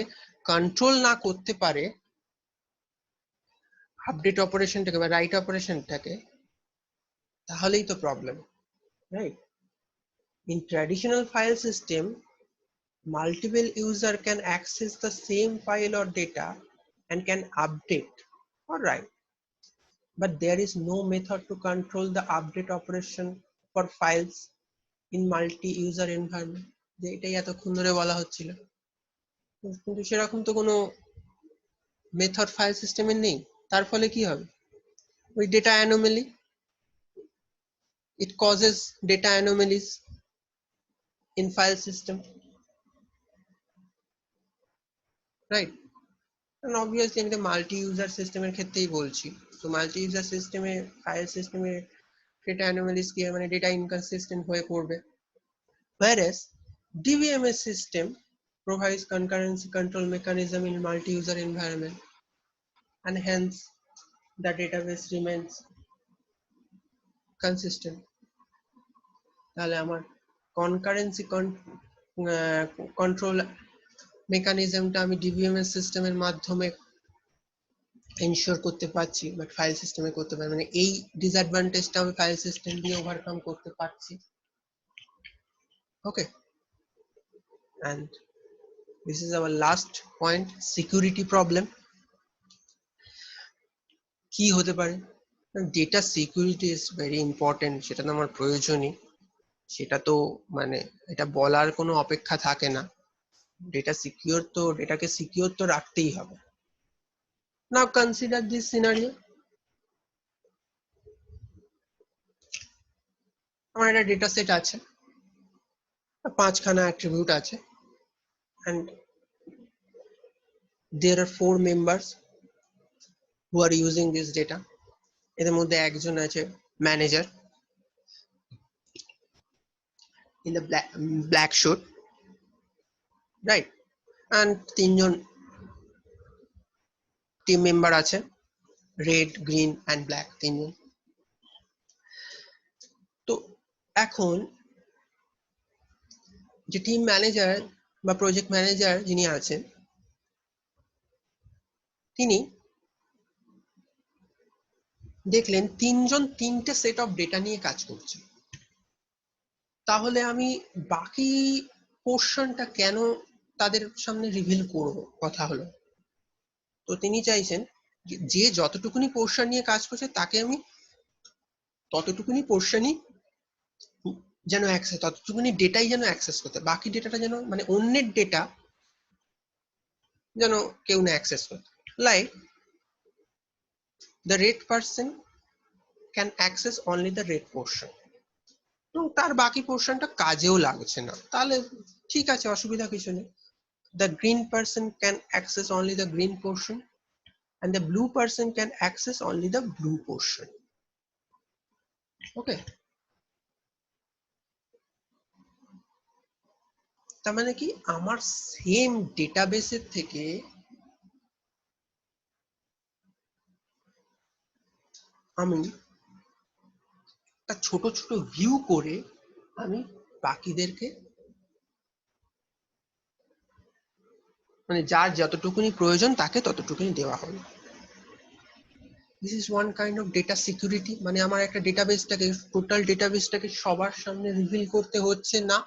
কন্ট্রোল না করতে পারে, আপডেট অপারেশনটাকে বা রাইট অপারেশনটাকে, তাহলেই তো problem, right? In traditional file system, multiple user can access the same file or data and can update or write, but there is no method to control the update operation for files in multi-user environment. যে এটাই এতক্ষণ ধরে বলা হচ্ছিল, কিন্তু সেরকম তো কোনো মেথড ফাইল সিস্টেমে নেই। তার ফলে কি হবে? ওই data anomaly, it causes data anomalies in file system, right? And obviously আমি তো মাল্টি ইউজার সিস্টেমের ক্ষেত্রেই বলছি। তো মাল্টি ইউজার সিস্টেমে, ফাইল সিস্টেমে ডেটা অ্যানোমালিস কি, মানে ডেটা ইনকনসিস্টেন্ট হয়ে পড়বে। whereas DBMS system provides concurrency control mechanism in multi-user environment, and hence the database remains consistent. তাহলে আমার concurrency control মেকানিজমটা আমি ডিবিএমএস সিস্টেমের মাধ্যমে এনশিওর করতে পারছি, বাট ফাইল সিস্টেমে করতে পারি, মানে এই ডিসঅ্যাডভান্টেজটা আমি ফাইল সিস্টেম দিয়ে ওভারকাম করতে পারছি। ওকে, and this is our last point, security problem. কি হতে পারে? Data security is very important, সেটা তো আমার প্রয়োজনই, সেটা তো মানে এটা বলার কোনো অপেক্ষা থাকে না। ডেটা সিকিউর তো, ডেটাকে সিকিউর তো রাখতেই হবে। নাও কনসিডার দিস সিনারিও, আমার একটা ডেটা সেট আছে, 5খানা অ্যাট্রিবিউট আছে, and there are 4 members who are using this data. এদের মধ্যে একজন আছে manager in the black suit, right? and 3জন টিম মেম্বার আছে, রেড, গ্রিন অ্যান্ড ব্ল্যাক, 3জন। তো এখন যে টিম ম্যানেজার বা প্রজেক্ট ম্যানেজার যিনি আছেন, তিনি দেখলেন 3জন 3টে সেট অফ ডেটা নিয়ে কাজ করছে। তাহলে আমি বাকি পোর্শনটা কেন তাদের সামনে রিভিল করব? কথা হলো, তো তিনি চাইছেন যে যতটুকুনি পোর্শন নিয়ে কাজ করছে তাকে আমি ততটুকুনি পোর্শনই যেন অ্যাক্সেস, ততটুকুনি ডেটাই যেন অ্যাক্সেস করতে, বাকি ডেটাটা যেন, মানে অন্যের ডেটা যেন কেউ না অ্যাক্সেস করতে। Like the red person can access only the red portion, এবং তার বাকি পোর্শনটা কাজেও লাগছে না, তাহলে ঠিক আছে, অসুবিধা কিছু নেই। the green person can access only the green portion and the blue person can access only the blue portion. Okay, তার মানে কি আমার সেম ডেটাবেসের থেকে আমি একটা ছোট ছোট ভিউ করে আমি বাকিদেরকে মানে যার যতটুকুনি প্রয়োজন তাকে ততটুকুনি দেওয়া হবে। This is one kind of data security, মানে আমার একটা ডেটাবেসটাকে টোটাল ডেটাবেসটাকে সবার সামনে রিভিল করতে হচ্ছে না।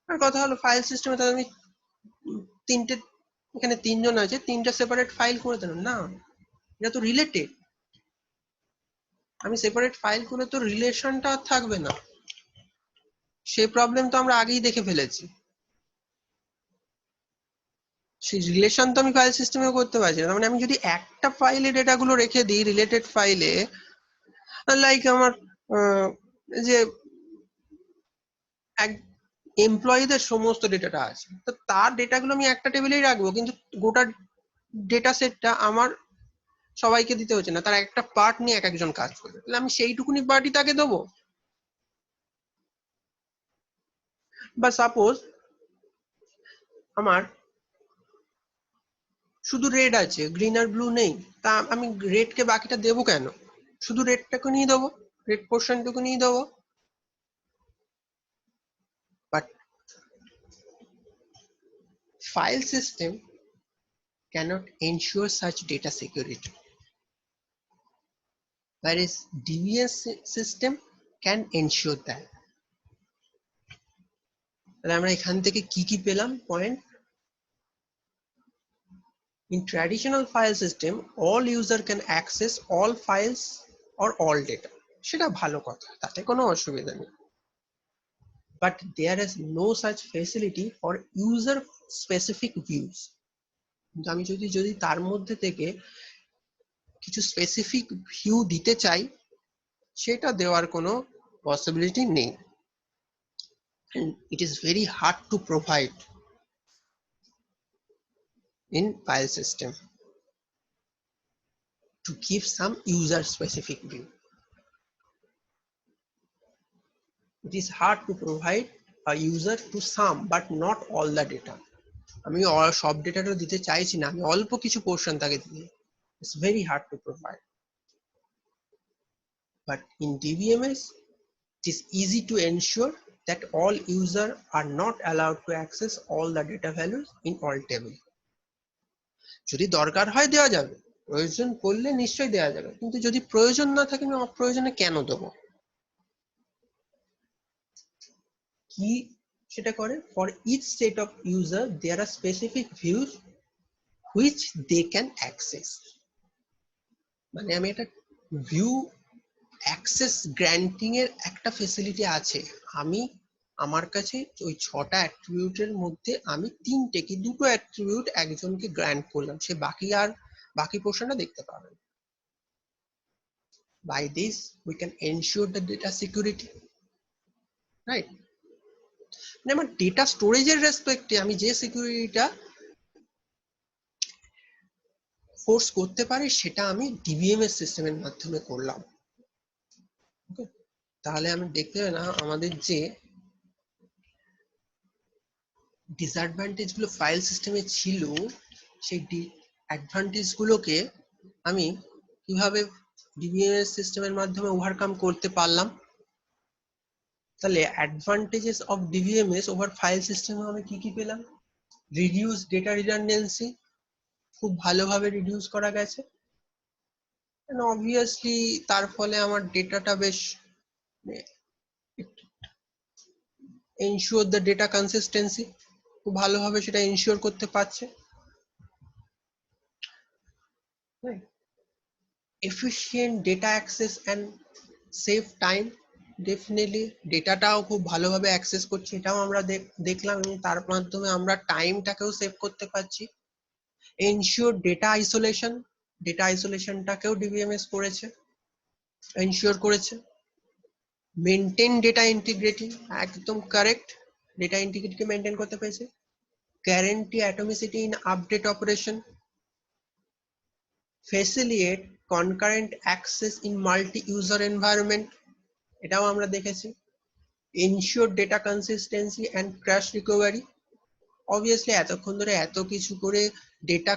আর কথা হলো ফাইল সিস্টেমে তাহলে আমি তিনটে, এখানে তিনজন আছে, তিনটা সেপারেট ফাইল করে দিলাম না, এটা তো রিলেটেড। আমি সেপারেট ফাইল করে তো রিলেশনটা থাকবে না, সেই প্রবলেম তো আমরা আগেই দেখে ফেলেছি। সেই রিলেশন তো আমি ফাইল সিস্টেমে করতে পারছি না। মানে আমি যদি একটা ফাইলে ডেটাগুলো রেখে দিই রিলেটেড ফাইলে, লাইক আমার যে এক এমপ্লয়ীদের সমস্ত ডেটাটা আছে, তো তার ডেটাগুলো আমি একটা টেবিলেই রাখবো, কিন্তু গোটা ডেটা সেটটা আমার সবাইকে দিতে হচ্ছে না, তার একটা পার্ট নিয়ে এক একজন কাজ করবে, তাহলে আমি সেইটুকুনি পার্টই তাকে দেবো। বা সাপোজ আমার শুধু রেড আছে, গ্রিন আর ব্লু নেই, তা আমি রেডকে বাকিটা দেবো কেন? শুধু রেডটাকে নিয়ে দেবো, রেড পোর্শনটুকু নিয়ে দেবো। But file system cannot ensure such data security, whereas DBS system can ensure that. তাহলে আমরা এখান থেকে কি কি পেলাম point? In traditional file system, all user can access all files or all data. সেটা ভালো কথা, তাতে কোনো অসুবিধা নেই। But there is no such facility for user specific views. কিন্তু আমি যদি তার মধ্যে থেকে কিছু স্পেসিফিক ভিউ দিতে চাই, সেটা দেওয়ার কোনো পসিবিলিটি নেই। And it is very hard to provide in file system to give some user specific view. It is hard to provide a user to some but not all the data. আমি সব ডেটাটা দিতে চাইছি না, আমি অল্প কিছু portion তাকে দিই। It's very hard to provide. But in DBMS, it is easy to ensure that all users are not allowed to access all the data values in all table. যদি দরকার হয় দেওয়া যাবে, প্রয়োজন পড়লে নিশ্চয়ই দেওয়া যাবে, কিন্তু যদি প্রয়োজন না থাকে আমি অপ্রয়োজনে কেন দেবো? কি সেটা করে, for each set of user there are specific views which they can access. মানে আমি একটা ভিউ অ্যাক্সেস গ্র্যান্টিং এর একটা ফেসিলিটি আছে। আমি আমার কাছে ওই 6টা অ্যাট্রিবিউটের মধ্যে আমি 3টে কি 2টো অ্যাট্রিবিউট একজনকে গ্র্যান্ট করলাম, সে বাকি পোর্শনটা দেখতে পাবে। By this we can ensure the data security, right? মানে আমার ডেটা স্টোরেজের রেসপেক্টে আমি যে সিকিউরিটিটা ফোর্স করতে পারি সেটা আমি ডিবিএমএস সিস্টেমের মাধ্যমে করলাম। তাহলে আমি দেখতে পাই না আমাদের যে ডিসঅ্যাডভান্টেজ গুলো ফাইল সিস্টেমে ছিল, সেই অ্যাডভান্টেজ গুলোকে আমি কিভাবে ডিবিএমএস সিস্টেমের মাধ্যমে ওভারকাম করতে পারলাম। তাহলে advantages of DBMS over file সিস্টেমে আমি কি কি পেলাম? রিডিউস ডেটা রিডান্ডেন্সি, খুব ভালোভাবে রিডিউস করা গেছে। অবভিয়াসলি তার ফলে আমার ডেটাটা বেশ এনশিওর দ্য ডেটা কনসিস্টেন্সি, খুব ভালোভাবে সেটা এনশিওর করতে পারছে। Efficient data access and save time, definitely ডেটাটাও খুব ভালোভাবে অ্যাক্সেস করছে, এটাও আমরা দেখলাম, এবং তার মাধ্যমে আমরা টাইমটাকেও সেভ করতে পারছি। এনশিওর ডেটা আইসোলেশন, ডেটা আইসোলেশনটাকেও ডিবিএমএস করেছে, এনশিওর করেছে। মেনটেন ডেটা ইন্টিগ্রিটি, একদম কারেক্ট, ডেটা ইন্টিগ্রিটিকে মেনটেন করতে পেরেছে। guarantee atomicity in update operation, facilitate concurrent access in multi-user environment, এটাও আমরা দেখেছি, ensure data consistency and crash recovery. Obviously এতক্ষণ ধরে এত কিছু করে ডেটা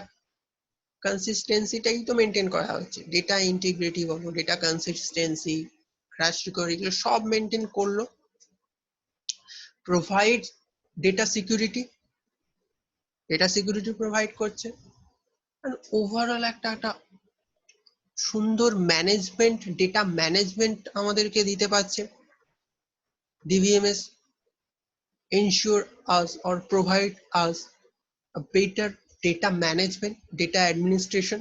কনসিস্টেন্সিটাই তো মেনটেন করা হচ্ছে, ডেটা ইন্টিগ্রিটি বলো, ডেটা কনসিস্টেন্সি, ক্র্যাশ রিকভারি, এগুলো সব মেনটেন করলো। Provide data security, data security provide করছে। ওভারঅল একটা সুন্দর ম্যানেজমেন্ট, ডেটা ম্যানেজমেন্ট আমাদেরকে দিতে পারছে। DBMS ensure us or provide us a better data management, data administration,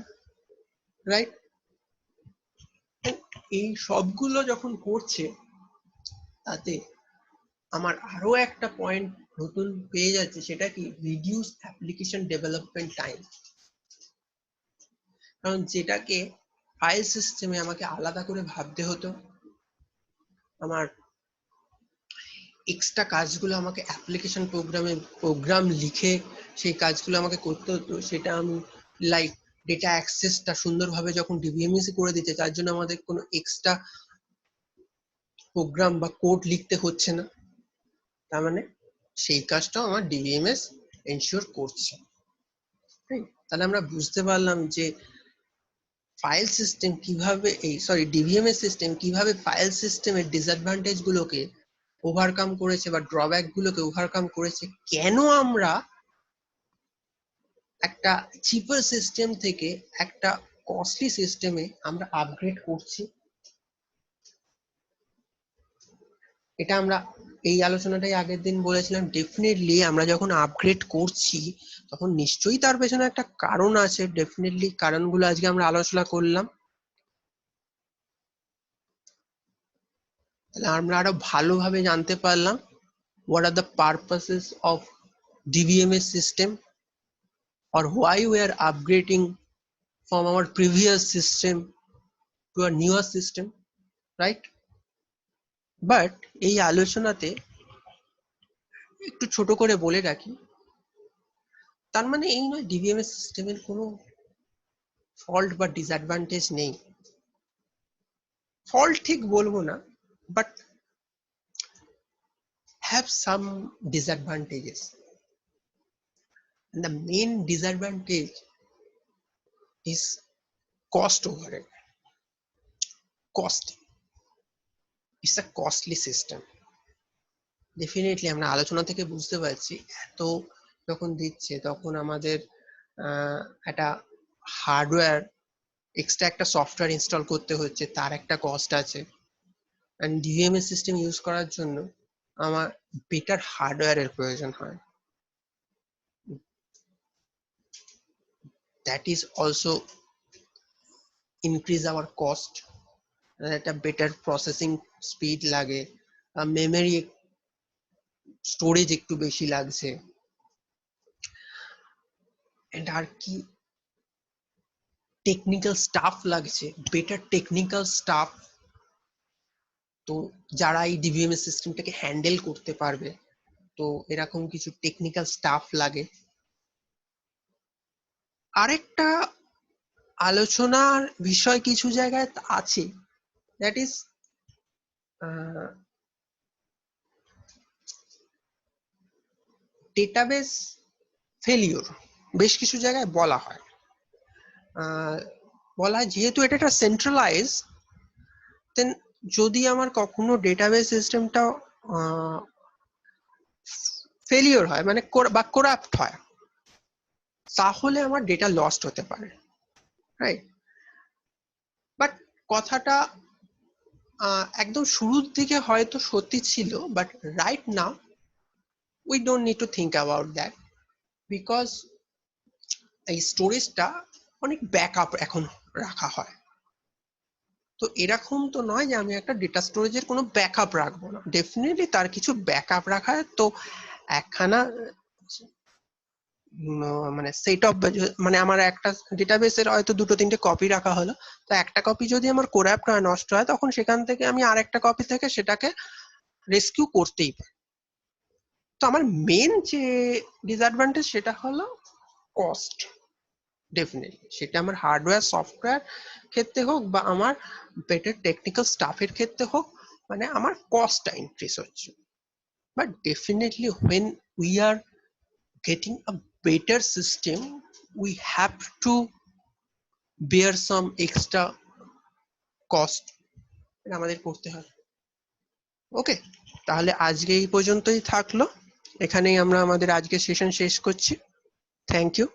right? এই সবগুলো যখন করছে, তাতে আমার আরো একটা পয়েন্ট নতুন পেয়ে যাচ্ছে, সেটা কি রিডিউস অ্যাপ্লিকেশন ডেভেলপমেন্ট টাইম। কারণ যেটাকে ফাইল সিস্টেমে আমাকে আলাদা করে ভাবতে হতো, আমার এক্সট্রা কাজগুলো আমাকে অ্যাপ্লিকেশন প্রোগ্রাম লিখে সেই কাজগুলো আমাকে করতে হতো, সেটা আমি লাইক ডেটা অ্যাক্সেসটা সুন্দরভাবে যখন ডিবিএমএস করে দিচ্ছে, তার জন্য আমাদের কোনো এক্সট্রা প্রোগ্রাম বা কোড লিখতে হচ্ছে না। তার মানে সেই কাজটাও আমার ডিবিএমএস এনশিওর করছে। তাহলে আমরা বুঝতে পারলাম যে ফাইল সিস্টেম কিভাবে ডিবিএমএস সিস্টেম কিভাবে ফাইল সিস্টেমের ডিসঅ্যাডভান্টেজ গুলোকে ওভারকাম করেছে বা ড্রব্যাক গুলোকে ওভারকাম করেছে, কেন আমরা একটা চিপার সিস্টেম থেকে একটা কস্টলি সিস্টেমে আমরা আপগ্রেড করছি। এটা আমরা এই আলোচনাটাই আগের দিন বলেছিলাম, ডেফিনেটলি আমরা যখন আপগ্রেড করছি তখন নিশ্চয়ই তার পেছনে একটা কারণ আছে। ডেফিনেটলি কারণগুলো আজকে আমরা আলোচনা করলাম। তাহলে আমরা আরো ভালোভাবে জানতে পারলাম what are the purposes of DBMS system or why we are upgrading from our previous system to a newer system, right? But এই আলোচনাতে একটু ছোট করে বলে রাখি, তার মানে এই নয় ডিবিএমএস সিস্টেমের কোনো ফল্ট বা ডিসঅ্যাডভান্টেজ নেই। ফল্ট ঠিক বলবো না, but have some disadvantages. And the main disadvantage is cost overhead. Cost. It's a costly system. Definitely আমরা আলোচনা থেকে বুঝতে পারছি, এত যখন দিচ্ছে তখন আমাদের একটা হার্ডওয়্যার, এক্সট্রা একটা সফটওয়্যার ইনস্টল করতে হচ্ছে, তার একটা কস্ট আছে। এন্ড ডিবিএমএস সিস্টেম ইউজ করার জন্য আমার বেটার হার্ডওয়্যারের প্রয়োজন হয়। That is also increase our cost. একটা বেটার প্রসেসিং স্পিড লাগে, মেমোরি স্টোরেজ একটু বেশি লাগছে, এন্ড আর কি টেকনিক্যাল স্টাফ লাগছে, বেটার টেকনিক্যাল স্টাফ। তো যারা এই ডিবিএমএস সিস্টেমটাকে হ্যান্ডেল করতে পারবে, তো এরকম কিছু টেকনিক্যাল স্টাফ লাগে। আরেকটা আলোচনার বিষয় কিছু জায়গায় আছে, দ্যাট ইজ ডেটাবেস ফেলিওর। বেশ কিছু জায়গায় বলা হয় যেহেতু এটা একটা সেন্ট্রালাইজ, দেন যদি আমার কখনো ডেটাবেস সিস্টেমটা ফেলিওর হয়, মানে বা করাপ্ট হয়, তাহলে আমার ডেটা লস্ট হতে পারে, রাইট? বাট কথাটা একদম শুরুর দিকে হয়তো সত্যি ছিল, but right now we don't need to think about that, because এই স্টোরেজটা অনেক ব্যাকআপ এখন রাখা হয়। তো এরকম তো নয় যে আমি একটা ডেটা স্টোরেজের কোনো ব্যাকআপ রাখবো না, ডেফিনেটলি তার কিছু ব্যাকআপ রাখা হয়। তো একখানা মানে সেট অফ, মানে আমার একটা ডেটাবেসের হয়তো দুটো তিনটে কপি রাখা হলো, তো একটা কপি যদি আমার করাপ্ট হয়, নষ্ট হয়, তখন সেখান থেকে আমি আরেকটা কপি থেকে সেটাকে রেস্কিউ করতেই পারি। তো আমার মেন যে ডিসঅ্যাডভান্টেজ সেটা হলো কস্ট। ডেফিনেটলি সেটা আমার হার্ডওয়্যার সফটওয়্যার ক্ষেত্রে হোক বা আমার বেটার টেকনিক্যাল স্টাফের ক্ষেত্রে হোক, মানে আমার কস্টটা ইনক্রিজ হচ্ছে। But definitely when we are getting a better system, we have to bear some extra cost, এটা আমাদের করতে হয়। ওকে, তাহলে আজকে এই পর্যন্তই থাকলো, এখানেই আমরা আমাদের আজকের সেশন শেষ করছি। Thank you.